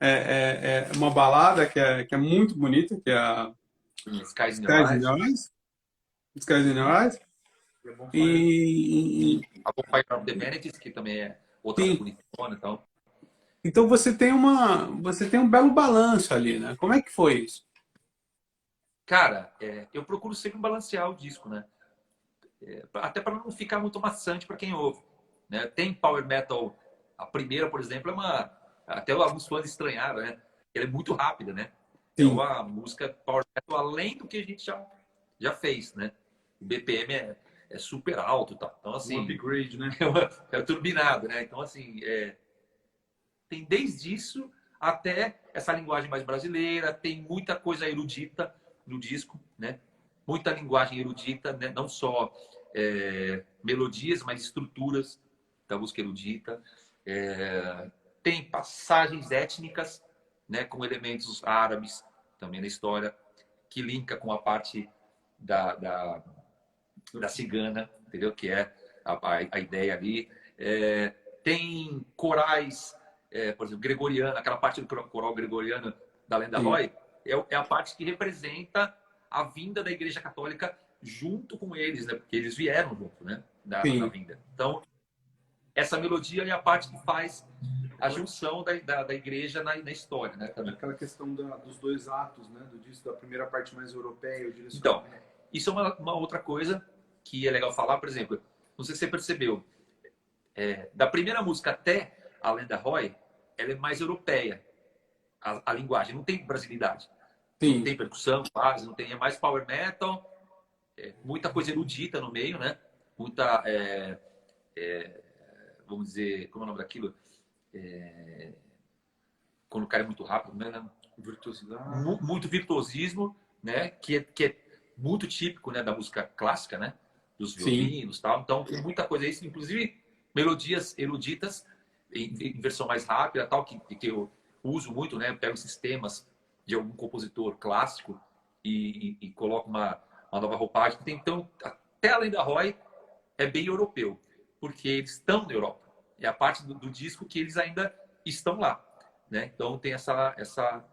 é uma balada que é muito bonita, que é a Skies in Your Skies in Eyes, Your Eyes. Skies in Your Eyes. É bom falar. a Bonfire of the Vanities, que também é outra Sim. bonitona, então. Então você tem um belo balanço ali, né? Como é que foi isso? Cara, eu procuro sempre balancear o disco, né? Até para não ficar muito maçante para quem ouve, né? Tem power metal, a primeira, por exemplo, até alguns fãs estranharam, né? Ela é muito rápida, né? É Sim, uma música power metal além do que a gente já fez, né? O BPM é super alto, tá? Então Um assim, upgrade, né? é turbinado, né? Então assim, tem desde isso até essa linguagem mais brasileira, tem muita coisa erudita no disco, né? Muita linguagem erudita, né? Não só melodias, mas estruturas da música erudita. Tem passagens étnicas, né? Com elementos árabes também na história, que linka com a parte da cigana, entendeu? Que é a ideia ali. Tem corais, por exemplo, gregoriano, aquela parte do coral gregoriano da Lenda sim, Roy, é a parte que representa a vinda da Igreja Católica junto com eles, né? Porque eles vieram junto, né? Na sim. vinda. Então, essa melodia é a parte que faz a junção da igreja na história, né? Também. Aquela questão dos dois atos, né? Do disco, da primeira parte mais europeia, o Então, direcionamento. isso é uma outra coisa que é legal falar, por exemplo, não sei se você percebeu, da primeira música até a Lenda Roy, ela é mais europeia, a linguagem, não tem brasilidade. Não Sim. tem percussão, quase, não tem, é mais power metal, muita coisa erudita no meio, né? Muita, vamos dizer, como é o nome daquilo? Quando o cara é muito rápido, né? Virtuosidade. Muito virtuosismo, né? Que é muito típico, né, da música clássica, né? Dos Sim. violinos, tal. Então tem muita coisa aí, inclusive melodias eruditas em versão mais rápida, tal, que eu uso muito, né? Pego esses temas de algum compositor clássico e coloco uma nova roupagem. Então, até além da Roy, é bem europeu, porque eles estão na Europa. É a parte do disco que eles ainda estão lá, né? Então tem essa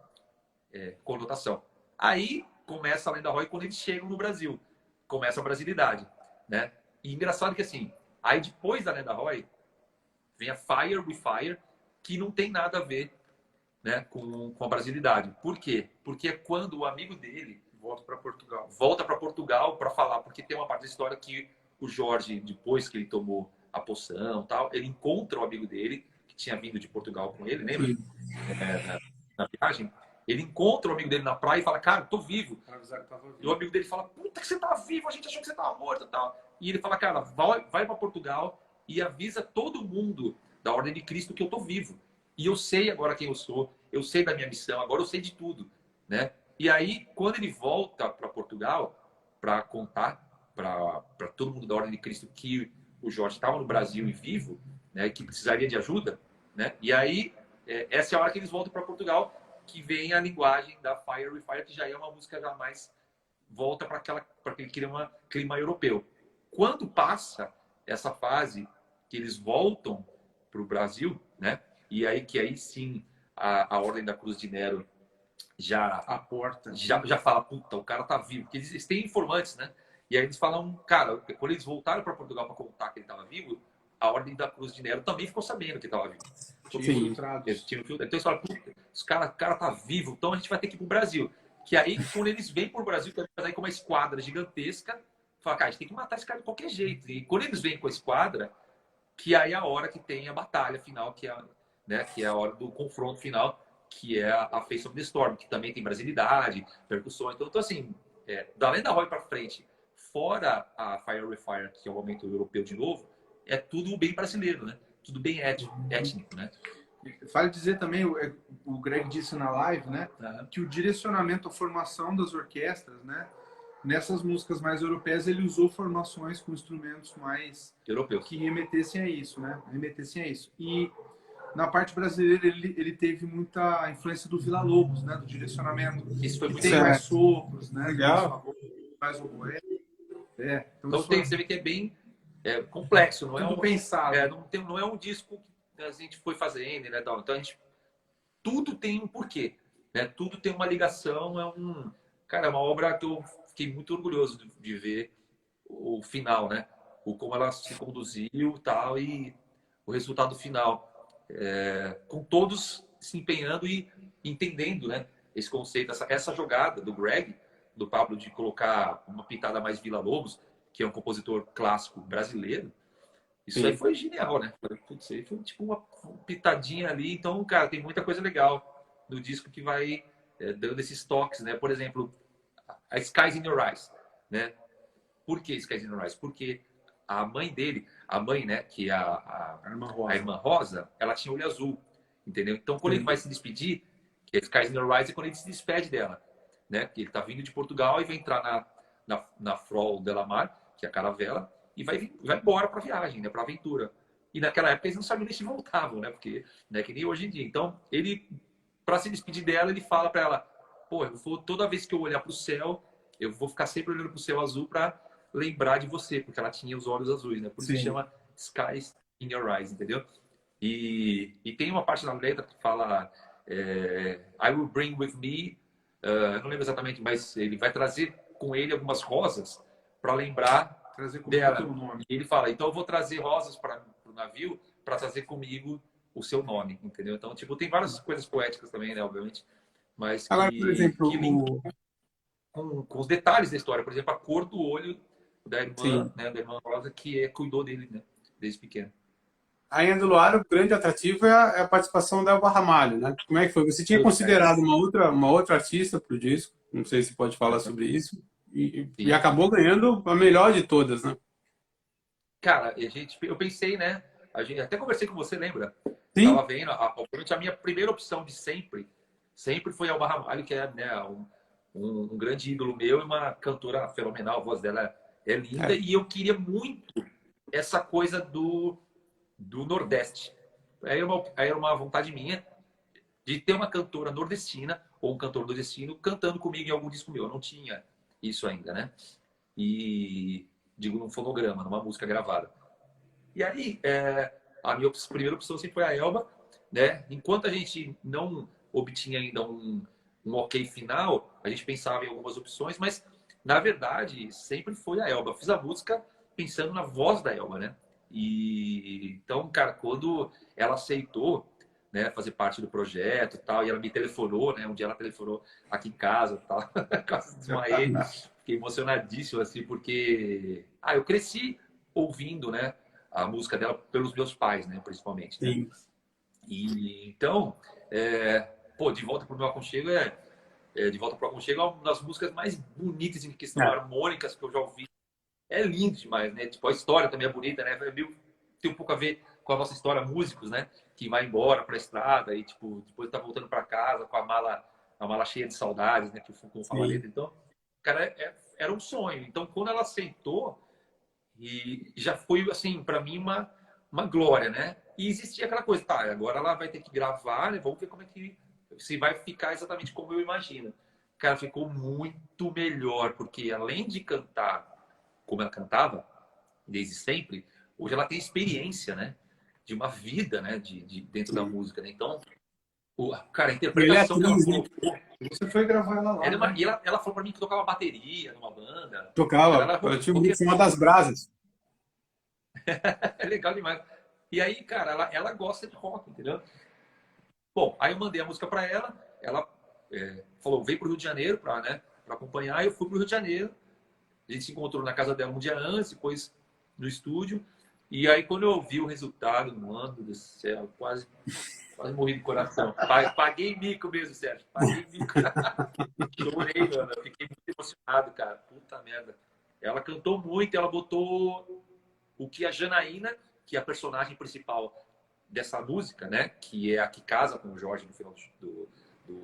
conotação. Aí começa a Lenda Roy quando eles chegam no Brasil. Começa a brasilidade, né? E engraçado que assim, aí depois da Lenda Roy, vem a Fire with Fire, que não tem nada a ver, né, com a brasilidade. Por quê? Porque é quando o amigo dele volta para Portugal para falar, porque tem uma parte da história que o Jorge, depois que ele tomou a poção, tal, ele encontra o amigo dele que tinha vindo de Portugal com ele, lembra? Sim. Na viagem, ele encontra o amigo dele na praia e fala, cara, tô vivo. E o amigo dele fala, puta que você tá vivo, a gente achou que você tava morto e tal. E ele fala, cara, vai para Portugal e avisa todo mundo da Ordem de Cristo que eu tô vivo. E eu sei agora quem eu sou, eu sei da minha missão, agora eu sei de tudo, né? E aí, quando ele volta para Portugal, para contar para todo mundo da Ordem de Cristo que o Jorge estava no Brasil e vivo, né, que precisaria de ajuda, né? E aí, essa é a hora que eles voltam para Portugal, que vem a linguagem da Fire with Fire, que já é uma música já mais volta para aquele clima europeu. Quando passa essa fase que eles voltam para o Brasil, né? E aí que aí sim a Ordem da Cruz de Nero A porta. já fala, puta, o cara tá vivo. Porque eles têm informantes, né? E aí eles falam, cara, quando eles voltaram para Portugal para contar que ele estava vivo, a Ordem da Cruz de Nero também ficou sabendo que estava vivo. Sim. Então eles falam, puta, o cara tá vivo, então a gente vai ter que ir pro Brasil. Que aí, quando eles vêm pro Brasil, aí com uma esquadra gigantesca, fala, cara, a gente tem que matar esse cara de qualquer jeito. E quando eles vêm com a esquadra, que aí é a hora que tem a batalha final, que é a hora do confronto final, que é a Face of the Storm, que também tem brasilidade, percussões. Então assim, da Lenda Roy para frente, fora a Fire with Fire, que é o momento europeu de novo, é tudo bem brasileiro, né? Tudo bem étnico, né? Vale dizer também, o Greg disse na live, né, que o direcionamento, a formação das orquestras, né, nessas músicas mais europeias, ele usou formações com instrumentos mais europeus que remetessem a isso, né? Remetessem a isso. E na parte brasileira ele teve muita influência do Villa-Lobos, né? Do direcionamento. Isso foi muito tem mais sopros, né? Legal. Mais oboé. Então você vê que é bem complexo, não é pensado. Não é um disco que a gente foi fazendo, né? Então a gente tudo tem um porquê, né? Tudo tem uma ligação, cara, é uma obra que eu fiquei muito orgulhoso de ver o final, né? O como ela se conduziu, tal, e o resultado final, com todos se empenhando e entendendo, né? Esse conceito, essa jogada do Greg, do Pablo, de colocar uma pitada mais Villa-Lobos, que é um compositor clássico brasileiro. Isso aí Sim. foi genial, né? Putz, aí foi tipo uma pitadinha ali. Então, cara, tem muita coisa legal no disco que vai dando esses toques, né? Por exemplo, a Skies in Your Eyes, né? Por que Skies in Your Eyes? Porque a mãe dele, a mãe, né, que é a irmã Rosa, ela tinha olho azul, entendeu? Então, quando ele vai se despedir, que é Skies in Your Eyes, é quando ele se despede dela, né? Que ele tá vindo de Portugal e vai entrar na Frol de la Mar, que é a caravela, e vai embora para viagem, né, para aventura. E naquela época eles não sabiam nem se voltavam, né, porque não é que nem hoje em dia. Então, ele, para se despedir dela, ele fala para ela: pô, toda vez que eu olhar para o céu, eu vou ficar sempre olhando para o céu azul para lembrar de você, porque ela tinha os olhos azuis, né? Por isso se chama Skies in Your Eyes, entendeu? E tem uma parte na letra que fala I will bring with me, eu não lembro exatamente, mas ele vai trazer com ele algumas rosas para lembrar dela. Nome. E ele fala: então eu vou trazer rosas para o navio para trazer comigo o seu nome, entendeu? Então, tipo, tem várias coisas poéticas também, né, obviamente, mas Agora, por exemplo, que linkam com os detalhes da história. Por exemplo, a cor do olho da irmã, né, da irmã Rosa, que cuidou dele, né, desde pequeno. a Rainha do Luar, o grande atrativo é a participação da Elba Ramalho, né? Como é que foi? Você tinha considerado uma outra artista para o disco? Não sei se pode falar sobre isso. E acabou ganhando a melhor de todas, né? Cara, eu pensei, né? Até conversei com você, lembra? Sim. Tava vendo, a minha primeira opção de sempre foi a Elba Ramalho, que é, né, um grande ídolo meu e uma cantora fenomenal. A voz dela é linda. E eu queria muito essa coisa do Nordeste. Aí era uma vontade minha de ter uma cantora nordestina ou um cantor nordestino cantando comigo em algum disco meu. Eu não tinha isso ainda, né? E digo num fonograma, numa música gravada. E aí, a minha primeira opção sempre foi a Elba, né? Enquanto a gente não obtinha ainda um ok final, a gente pensava em algumas opções, mas na verdade sempre foi a Elba. Eu fiz a música pensando na voz da Elba, né? E então, cara, quando ela aceitou, né, fazer parte do projeto e tal, e ela me telefonou, né? Um dia ela telefonou aqui em casa, tal, quase desmaiei, fiquei emocionadíssimo assim, porque eu cresci ouvindo, né, a música dela pelos meus pais, né, principalmente. Né? Sim. E então, De Volta pro Meu Aconchego De Volta pro Aconchego é uma das músicas mais bonitas em questão harmônicas que eu já ouvi. É lindo demais, né? Tipo, a história também é bonita, né? Tem um pouco a ver com a nossa história, músicos, né? Que vai embora pra estrada e, tipo, depois tá voltando pra casa com a mala cheia de saudades, né? Que o Foucault fala dentro. Então, cara, era um sonho. Então, quando ela aceitou, e já foi, assim, pra mim, uma glória, né? E existia aquela coisa, tá, agora ela vai ter que gravar, né? Vamos ver como é que se vai ficar exatamente como eu imagino. Cara, ficou muito melhor, porque além de cantar como ela cantava, desde sempre, hoje ela tem experiência, né? De uma vida, né? Dentro da música, né? Então, cara, a interpretação que ela colocou... Você foi gravar ela lá, E ela falou pra mim que tocava bateria numa banda. Tocava. Ela tinha uma das brasas. É legal demais. E aí, cara, ela gosta de rock, entendeu? Bom, aí eu mandei a música pra ela falou, vem pro Rio de Janeiro pra acompanhar, eu fui pro Rio de Janeiro, a gente se encontrou na casa dela um dia antes, depois no estúdio, e aí quando eu vi o resultado, mano do céu, quase morri do coração. Paguei mico mesmo, Sérgio, paguei mico. Chorei, mano, eu fiquei muito emocionado, cara, puta merda. Ela cantou muito, ela botou o que a Janaína, que é a personagem principal dessa música, né, que é a que casa com o Jorge no final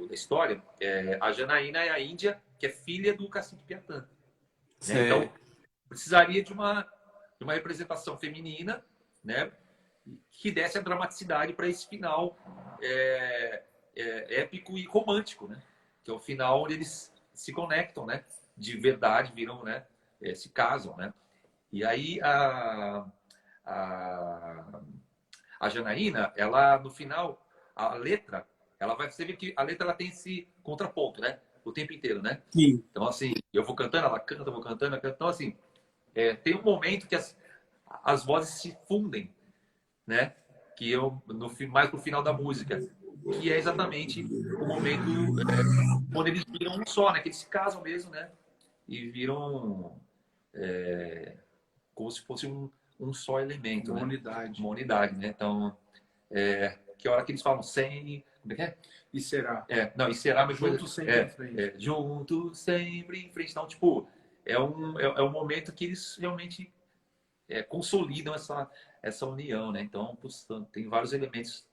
da história, a Janaína é a Índia, que é filha do Cacique Piatã. Né? Então, precisaria de uma representação feminina, né, que desse a dramaticidade para esse final épico e romântico, né, que é o final onde eles se conectam, né, de verdade, viram, né, se casam, né. E aí a Janaína, ela no final, a letra, ela vai, você vê que a letra ela tem esse contraponto, né? O tempo inteiro, né? Sim. Então, assim, eu vou cantando, ela canta, eu vou cantando, ela canta. Então, assim, tem um momento que as vozes se fundem, né? Que eu, mais pro final da música, que é exatamente o momento quando eles viram um só, né? Que eles se casam mesmo, né? E viram como se fosse um só elemento, Uma né? unidade. Uma unidade, né? Então, que a hora que eles falam sem... Como é que é? E será? Não, e será mesmo Junto sempre em frente. junto sempre em frente. Então, tipo, é um momento que eles realmente consolidam essa união, né? Então, putz, tem vários elementos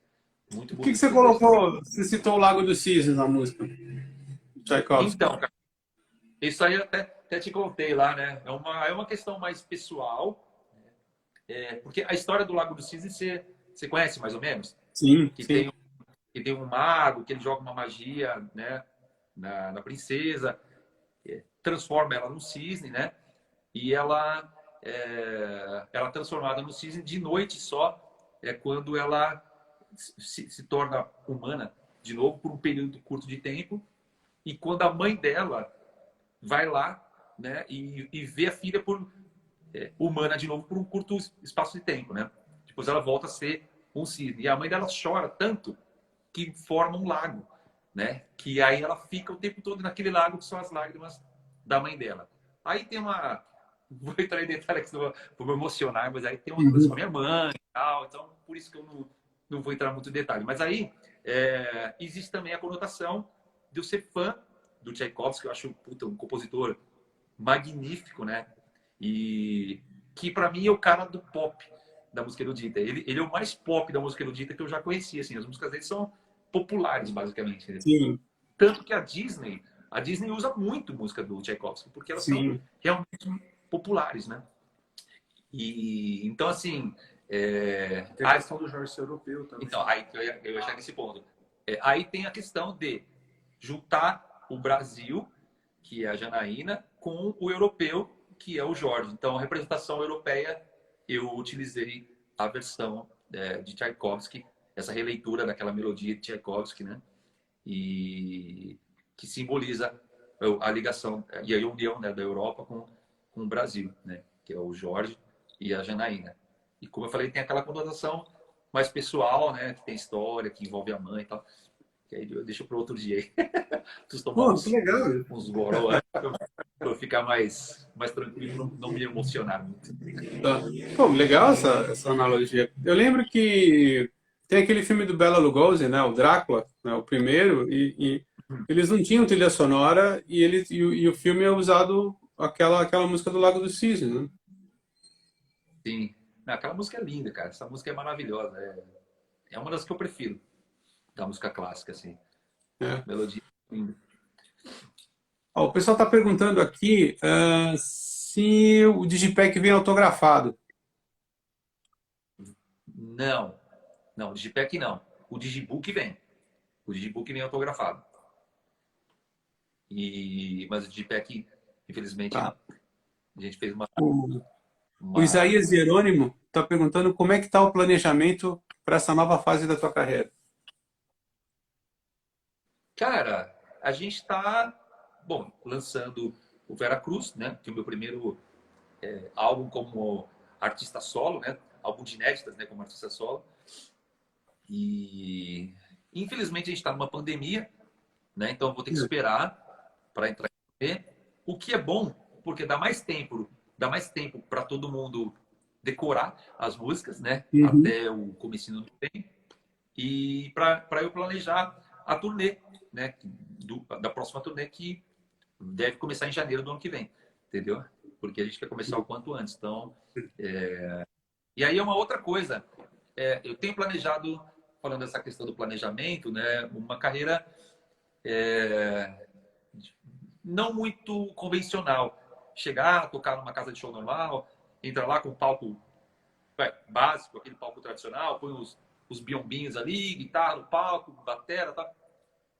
muito Por que bonitos você da história. colocou, você citou o Lago dos Cisnes na música, Tchaikovsky? Então, cara, isso aí eu até te contei lá, né? É uma questão mais pessoal, porque a história do Lago dos Cisnes você conhece mais ou menos? Sim, Que sim. tem um mago, que ele joga uma magia, né, na princesa, transforma ela num cisne, né? E ela é transformada no cisne de noite só, quando ela se torna humana de novo por um período curto de tempo, e quando a mãe dela vai lá, né, e vê a filha humana de novo por um curto espaço de tempo, né? Depois ela volta a ser um cisne. E a mãe dela chora tanto que forma um lago, né? Que aí ela fica o tempo todo naquele lago que são as lágrimas da mãe dela. Aí tem uma... Vou entrar em detalhe que senão vou me emocionar, mas aí tem uma coisa com a minha mãe e tal, então por isso que eu não vou entrar muito em detalhe. Mas aí existe também a conotação de eu ser fã do Tchaikovsky, que eu acho um compositor magnífico, né? E que para mim é o cara do pop da música erudita. Ele é o mais pop da música erudita que eu já conhecia. Assim, as músicas dele são populares, basicamente. Né? Sim, Tanto que a Disney usa muito música do Tchaikovsky, porque elas são sim. realmente populares, né? E então, assim. Tem a questão do Jorge ser europeu também. Então, aí eu ia chegar nesse ponto. Aí tem a questão de juntar o Brasil, que é a Janaína, com o europeu, que é o Jorge. Então, a representação europeia, eu utilizei a versão de Tchaikovsky, essa releitura daquela melodia de Tchaikovsky, né? E que simboliza a ligação e a união, né, da Europa com o Brasil, né? Que é o Jorge e a Janaína. E como eu falei, tem aquela conotação mais pessoal, né? Que tem história, que envolve a mãe e tal. Que aí eu deixo para outro dia aí. Preciso tomar Pô, que legal. uns goró antes para eu ficar mais tranquilo, não me emocionar muito. Tá. Pô, legal essa analogia. Eu lembro que tem aquele filme do Bela Lugosi, né, o Drácula, né, o primeiro, e eles não tinham trilha sonora e o filme é usado aquela música do Lago dos Cisnes, né? Sim. Não, aquela música é linda, cara. Essa música é maravilhosa. É uma das que eu prefiro da música clássica, assim. É. Melodia linda. Ó, o pessoal está perguntando aqui se o Digipack vem autografado. Não. Não, o Digipack não. O Digibook vem. O Digibook vem autografado. Mas o Digipack, infelizmente, Tá. não. A gente fez O uma... Isaías Jerônimo está perguntando como é que está o planejamento para essa nova fase da tua carreira. Cara, a gente está, bom, lançando o Veracruz, né? Que é o meu primeiro álbum como artista solo, né? Álbum de inéditas, né? Como artista solo. E infelizmente a gente está numa pandemia, né? Então eu vou ter que esperar para entrar em turnê. O que é bom, porque dá mais tempo para todo mundo decorar as músicas, né? Uhum. Até o comecinho do tempo. E para eu planejar a turnê, né? Da próxima turnê que deve começar em janeiro do ano que vem, entendeu? Porque a gente quer começar o quanto antes. Então, e aí é uma outra coisa. Eu tenho planejado, falando dessa questão do planejamento, né? Uma carreira não muito convencional. Chegar, tocar numa casa de show normal, entrar lá com um palco básico, aquele palco tradicional, põe os biombinhos ali, guitarra no palco, batera, tá?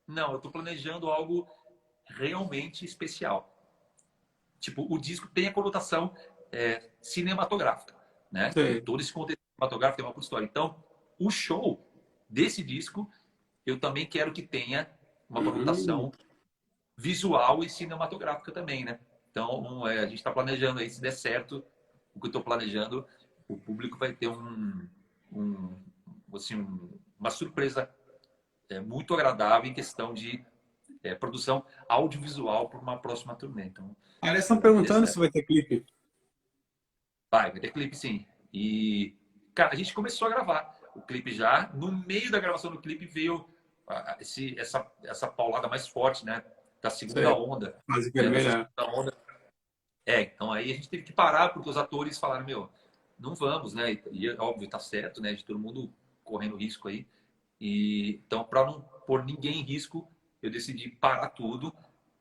Não, eu estou planejando algo realmente especial. Tipo, o disco tem a conotação cinematográfica, né? Sei. Todo esse contexto cinematográfico tem uma outra história. Então, o show desse disco, eu também quero que tenha uma Uhum. conotação visual e cinematográfica também, né? Então, a gente está planejando aí, se der certo, o que eu estou planejando, o público vai ter uma surpresa muito agradável em questão de produção audiovisual para uma próxima turnê. Então, Aliás, estão se der perguntando se certo. vai ter clipe. Vai ter clipe sim. E, cara, a gente começou a gravar o clipe já. No meio da gravação do clipe veio essa paulada mais forte, né? Da segunda Sei. onda. Fase Dessa vermelha. segunda onda. Então aí a gente teve que parar porque os atores falaram, meu, não vamos, né? E óbvio, tá certo, né? De todo mundo correndo risco aí. E então, para não pôr ninguém em risco, eu decidi parar tudo.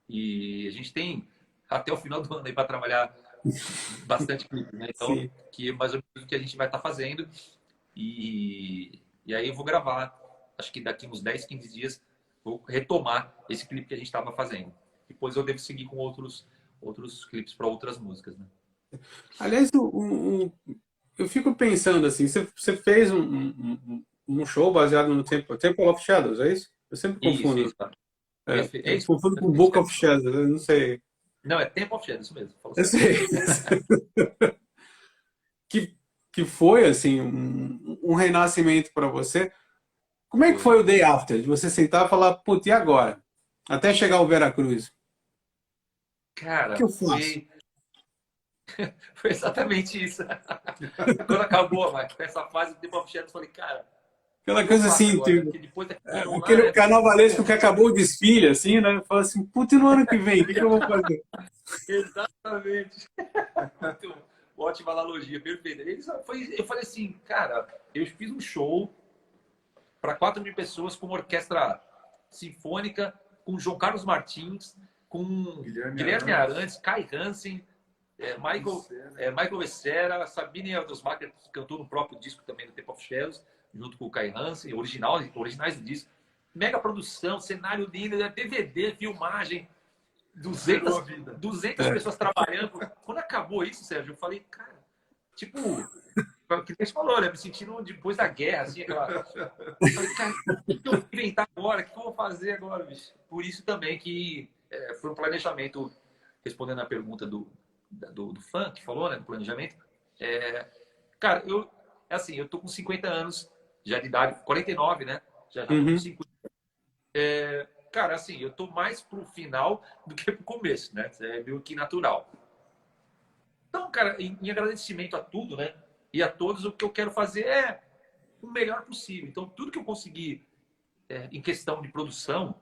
E a gente tem até o final do ano aí para trabalhar bastante clipe, né? Então, Sim. que é mais ou menos o que a gente vai estar fazendo. E aí eu vou gravar, acho que daqui uns 10, 15 dias, vou retomar esse clipe que a gente estava fazendo. Depois eu devo seguir com outros clipes para outras músicas, né? Aliás, eu fico pensando assim, você fez um show baseado no Temple of Shadows, é isso? Eu sempre confundo. Isso, tá. É Eu isso. confundo com Book of Shadows, eu não sei. Não, é Temple of Shadows, isso mesmo. Falou Eu certo. sei. Que, que foi, assim, um renascimento para você. Como é que Foi. foi o day after? De você sentar e falar, putz, e agora? Até chegar ao Veracruz. O que Cara, eu faço? foi exatamente isso. Quando acabou, Mike, essa fase do Temple of Shadows, eu falei, cara, o Aquela que eu coisa faço assim, agora, né? tipo, Porque depois daquele show lá, aquele né? carnavalesco Pô, que acabou o desfile, assim, né? Fala assim, putz, e no ano que vem, o que eu vou fazer? exatamente. Muito ótima analogia, perfeita. Eu falei assim, cara, eu fiz um show para 4.000 pessoas com uma orquestra sinfônica, com João Carlos Martins, com Guilherme Arantes, Kai Hansen, Michael Becerra, Sabine Aldosmacher, que cantou no próprio disco também do Temple of Shadows, junto com o Kai Hansen, originais do disco. Mega produção, cenário lindo, DVD, filmagem, 200 É. pessoas trabalhando. Quando acabou isso, Sérgio, eu falei, cara, tipo, o que você falou, né? Me sentindo depois da guerra, assim, aquela. Eu falei, cara, o que eu vou inventar agora? O que eu vou fazer agora, bicho? Por isso também que foi um planejamento, respondendo a pergunta do fã que falou, né? Do planejamento. É, cara, eu tô com 50 anos já de idade, 49, né? Já tô com Uhum. 50. Cara, assim, eu tô mais pro final do que pro começo, né? É meio que natural. Então, cara, em agradecimento a tudo, né? E a todos, o que eu quero fazer é o melhor possível. Então, tudo que eu conseguir em questão de produção,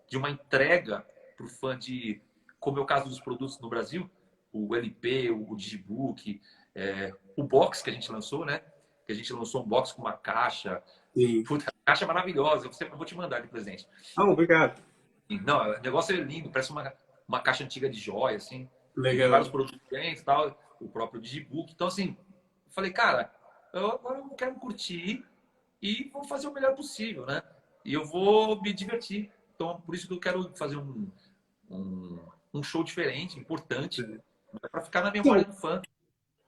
de uma entrega para o fã de, como é o caso dos produtos no Brasil, o LP, o Digibook, o box que a gente lançou, né? Que a gente lançou um box com uma caixa. Sim. Puta, caixa maravilhosa. Eu vou te mandar de presente. Ah, obrigado. E, não, o negócio é lindo, parece uma caixa antiga de joia, assim. E tem vários Legal. produtos dentro e tal, o próprio Digibook. Então, assim, eu falei, cara, agora eu quero curtir e vou fazer o melhor possível, né? E eu vou me divertir. Então, por isso que eu quero fazer um, um show diferente, importante, para ficar na memória Então, do fã,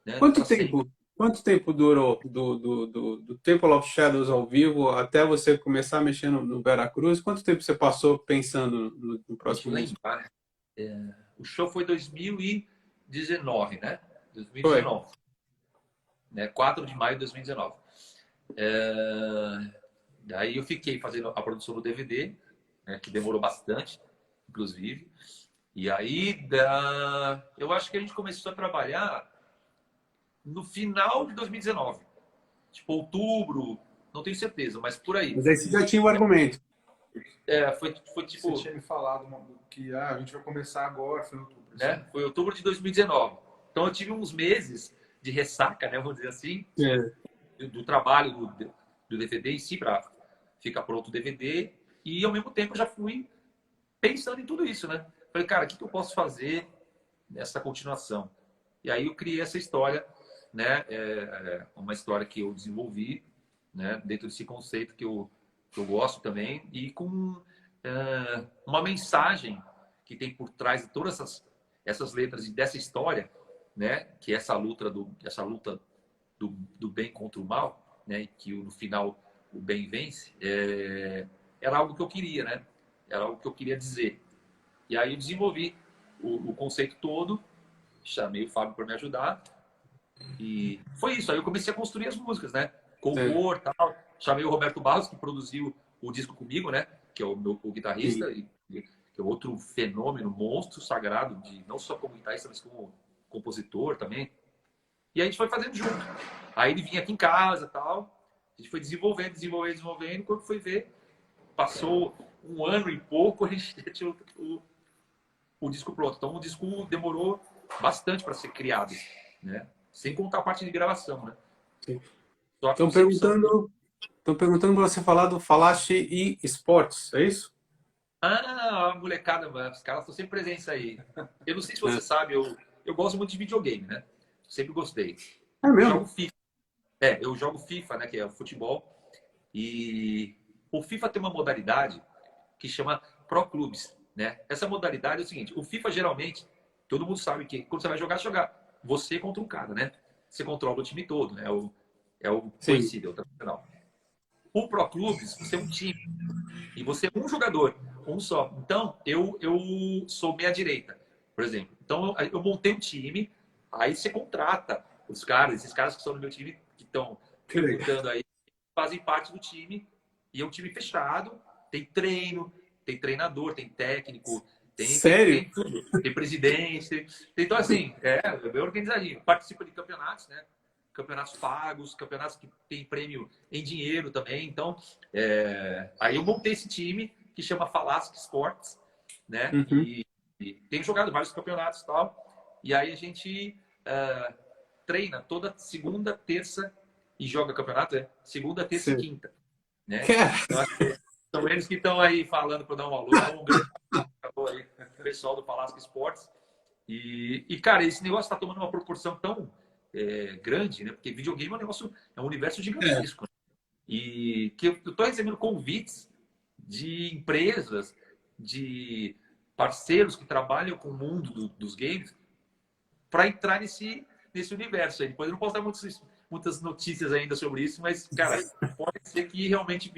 né? quanto Para sempre. tempo, quanto tempo durou do Temple of Shadows ao vivo até você começar a mexer no Veracruz? Quanto tempo você passou pensando no Deixa próximo eu disco? lembrar. O show foi 2019, né? Foi. 2019. Né? 4 de maio de 2019. Daí eu fiquei fazendo a produção do DVD, né, que demorou bastante, inclusive. E aí, eu acho que a gente começou a trabalhar no final de 2019. Tipo, outubro, não tenho certeza, mas por aí. Mas aí você já tinha o argumento. Foi Você tipo, tinha me falado que a gente vai começar agora, foi em outubro, assim. né? Foi outubro de 2019. Então eu tive uns meses de ressaca, né? Vamos dizer assim, É. do trabalho do DVD em si, para ficar pronto o DVD. E ao mesmo tempo eu já fui pensando em tudo isso, né? Falei, cara, o que eu posso fazer nessa continuação? E aí eu criei essa história, né? Uma história que eu desenvolvi, né? Dentro desse conceito que eu gosto também e com uma mensagem que tem por trás de todas essas letras e dessa história, né? Que é essa luta do bem contra o mal, né? Que no final o bem vence. era algo que eu queria, né? Era algo que eu queria dizer. E aí eu desenvolvi o conceito todo, chamei o Fábio para me ajudar e foi isso. Aí eu comecei a construir as músicas, né? Compor, tal. Chamei o Roberto Barros, que produziu o disco comigo, né? Que é o guitarrista, que é outro fenômeno, monstro sagrado, não só como guitarrista, mas como compositor também. E aí a gente foi fazendo junto. Aí ele vinha aqui em casa e tal. A gente foi desenvolvendo. Quando foi ver, passou um ano e pouco, a gente tinha o disco pronto. Então o disco demorou bastante para ser criado, né? Sem contar a parte de gravação, né? Sim. Só a Estão concepção. perguntando para você falar do Falache e Esportes, é isso? Ah, a molecada, mano, os caras estão sempre presentes aí. Eu não sei se você sabe, eu gosto muito de videogame, né? Sempre gostei. É Eu mesmo? jogo FIFA. Eu jogo FIFA, né? Que é o futebol. E o FIFA tem uma modalidade que chama Pro Clubes, né? Essa modalidade é o seguinte: o FIFA geralmente, todo mundo sabe que quando você vai jogar você contra um cara, né? Você controla o time todo, né? É o Sim. conhecido, é o tradicional. O Pro Clubes, você é um time. E você é um jogador, um só. Então, eu sou meia-direita, por exemplo. Então, eu montei um time, aí você contrata os caras, esses caras que estão no meu time, que estão Que legal. disputando aí, fazem parte do time. E é um time fechado, tem treino, tem treinador, tem técnico, Sério? tem tudo. Tem presidente. Então, assim, é bem organizadinho. Participa de campeonatos, né? Campeonatos pagos, campeonatos que tem prêmio em dinheiro também. Então, aí eu montei esse time que chama Falasque Sports, né? Uhum. E tem jogado vários campeonatos e tal. E aí a gente treina toda segunda, terça e joga campeonato, segunda, terça e Sim. quinta, né? Cara, Então, acho que são eles que estão aí falando para dar um alô. Então, um grande alô aí, pessoal do Falasque Sports. Cara, esse negócio está tomando uma proporção tão grande, né? Porque videogame é um negócio, é um universo gigantesco. Né? E que eu estou recebendo convites de empresas, de parceiros que trabalham com o mundo dos games para entrar nesse universo aí. Depois eu não posso dar muitas notícias ainda sobre isso, mas, cara, pode ser que realmente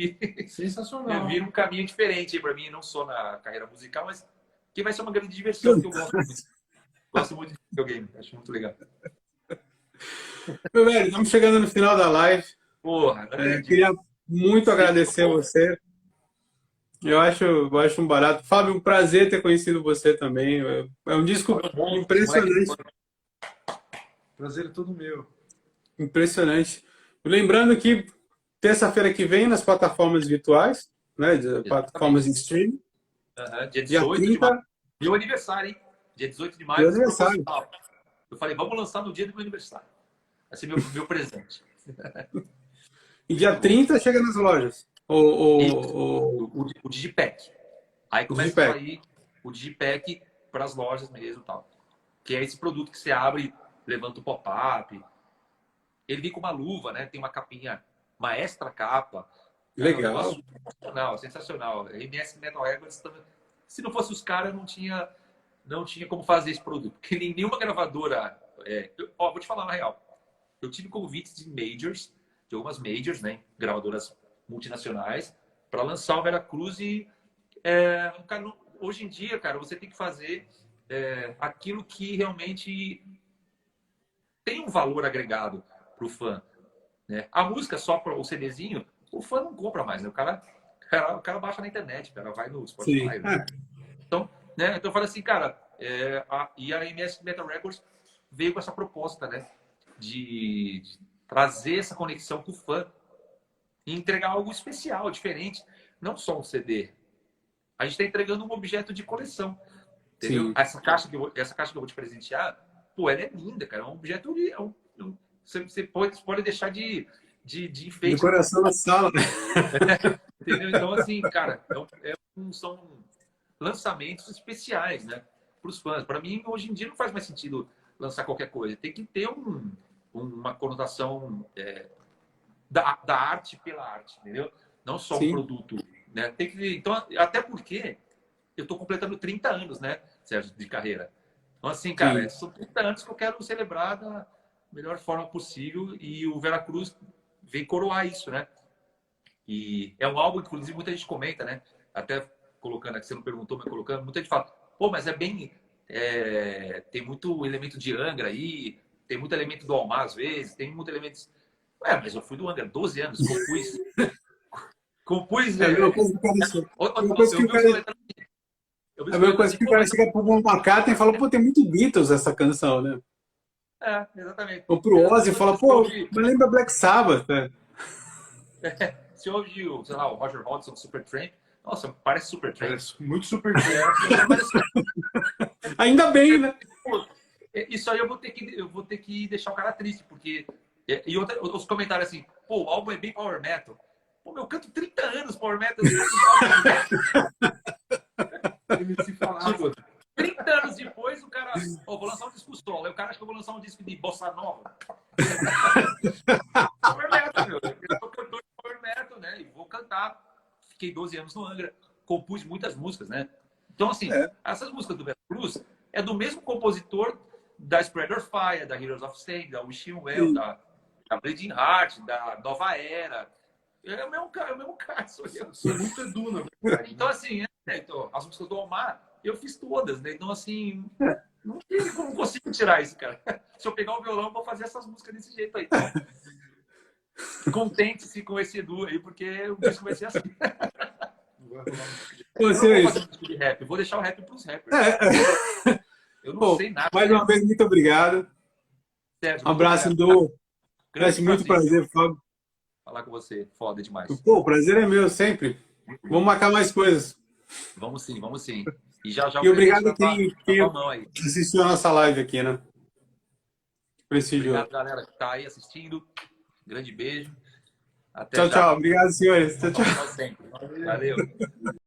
Sensacional. vire um caminho diferente para mim, não só na carreira musical, mas que vai ser uma grande diversão, que eu gosto muito. Gosto muito de videogame, acho muito legal. meu velho, estamos chegando no final da live. Porra, não acredito. Queria muito agradecer você. Eu acho um barato. Fábio, um prazer ter conhecido você também. É um disco Olha o monstro, esse moleque é impressionante. foda. Prazer é todo meu. Impressionante. Lembrando que terça-feira que vem, nas plataformas virtuais, né, plataformas Exatamente. em streaming, Dia dia 18 de maio. 30, Meu aniversário, hein? Dia 18 de maio meu vai ser aniversário. proposital. Eu falei, vamos lançar no dia do meu aniversário. Vai ser meu presente. E dia Muito bom. 30 chega nas lojas. Isso, O o Digipack. Aí começa a Digipack. sair o Digipack para as lojas mesmo e tal. Que é esse produto que você abre, levanta o pop-up. Ele vem com uma luva, né? Tem uma capinha, uma extra capa. Cara, é um Legal. negócio sensacional, sensacional. A MS Metal Records também. Se não fosse os caras, não tinha como fazer esse produto. Porque nenhuma gravadora. Vou te falar na real. Eu tive convites de majors, de algumas majors, né? Gravadoras multinacionais, para lançar o Veracruz e cara, hoje em dia, cara, você tem que fazer aquilo que realmente tem um valor agregado para o fã. Né? A música só para o CDzinho, o fã não compra mais, né? O cara baixa na internet, o cara vai no Sim. Spotify. Né? Então, eu falo assim, cara, e a MS Metal Records veio com essa proposta, né? De trazer essa conexão com o fã e entregar algo especial, diferente. Não só um CD. A gente está entregando um objeto de coleção. Entendeu? Sim. Essa caixa que eu vou te presentear, pô, ela é linda, cara. É um objeto. Você pode deixar de enfeite. Decoração na sala. Entendeu? Então, assim, cara, são lançamentos especiais, né? Para os fãs. Para mim, hoje em dia, não faz mais sentido lançar qualquer coisa. Tem que ter uma conotação da arte pela arte, entendeu? Não só um Sim. produto. Né? Então, até porque eu estou completando 30 anos, né, Sérgio, de carreira. Então, assim, cara, Sim. são 30 anos que eu quero celebrar da melhor forma possível e o Veracruz vem coroar isso, né? E é um álbum, inclusive, muita gente comenta, né? Até colocando aqui, você não perguntou, mas colocando, muita gente fala, pô, mas é bem... tem muito elemento de Angra aí, tem muito elemento do Almar às vezes, tem muito elemento... Ué, mas eu fui do Angra 12 anos, compus... É a mesma coisa que o cara chega. Eu É a mesma coisa que o cara chega pro Paul McCartney e fala, pô, tem muito Beatles essa canção, né? Exatamente. Ou pro Ozzy e fala, pô, mas lembra Black Sabbath, né? Se ouve, sei lá, o Roger Hodgson, Supertramp, nossa, parece Supertramp. Parece muito Supertramp. Ainda bem, né? Isso aí eu vou ter que deixar o cara triste, porque... E os comentários assim, pô, o álbum é bem power metal. Pô, eu canto 30 anos power metal. Tipo, 30 anos depois, o cara... vou lançar um disco solo. Aí o cara acha que eu vou lançar um disco de bossa nova. Power metal, meu. Eu sou cantor de power metal, né? E vou cantar. Fiquei 12 anos no Angra. Compus muitas músicas, né? Então, assim, essas músicas do Metal Blues é do mesmo compositor da Spreader Fire, da Heroes of Stone, da Wishing Well, da Bleeding Heart, da Nova Era. É o mesmo cara, sou eu. Sou muito Edu, Então, assim, então, as músicas do Omar, eu fiz todas, né? Então, assim, não consigo tirar isso, cara. Se eu pegar o violão, eu vou fazer essas músicas desse jeito aí. Então, contente-se com esse Edu aí, porque o disco vai ser assim. Eu não vou fazer um disco de rap, eu vou deixar o rap pros rappers. Eu não sei nada. Mais uma vez, muito obrigado. Sérgio, um abraço, Edu. Grande muito prazer, Fábio. Falar com você, foda demais. Pô, o prazer é meu, sempre. Vamos marcar mais coisas. Vamos sim, vamos sim. E já E obrigado a quem assistiu a nossa live aqui, né? Prestigiou. Obrigado, galera, que tá aí assistindo. Grande beijo. Até tchau, já. tchau. Obrigado, senhores. Tchau, tchau. Valeu.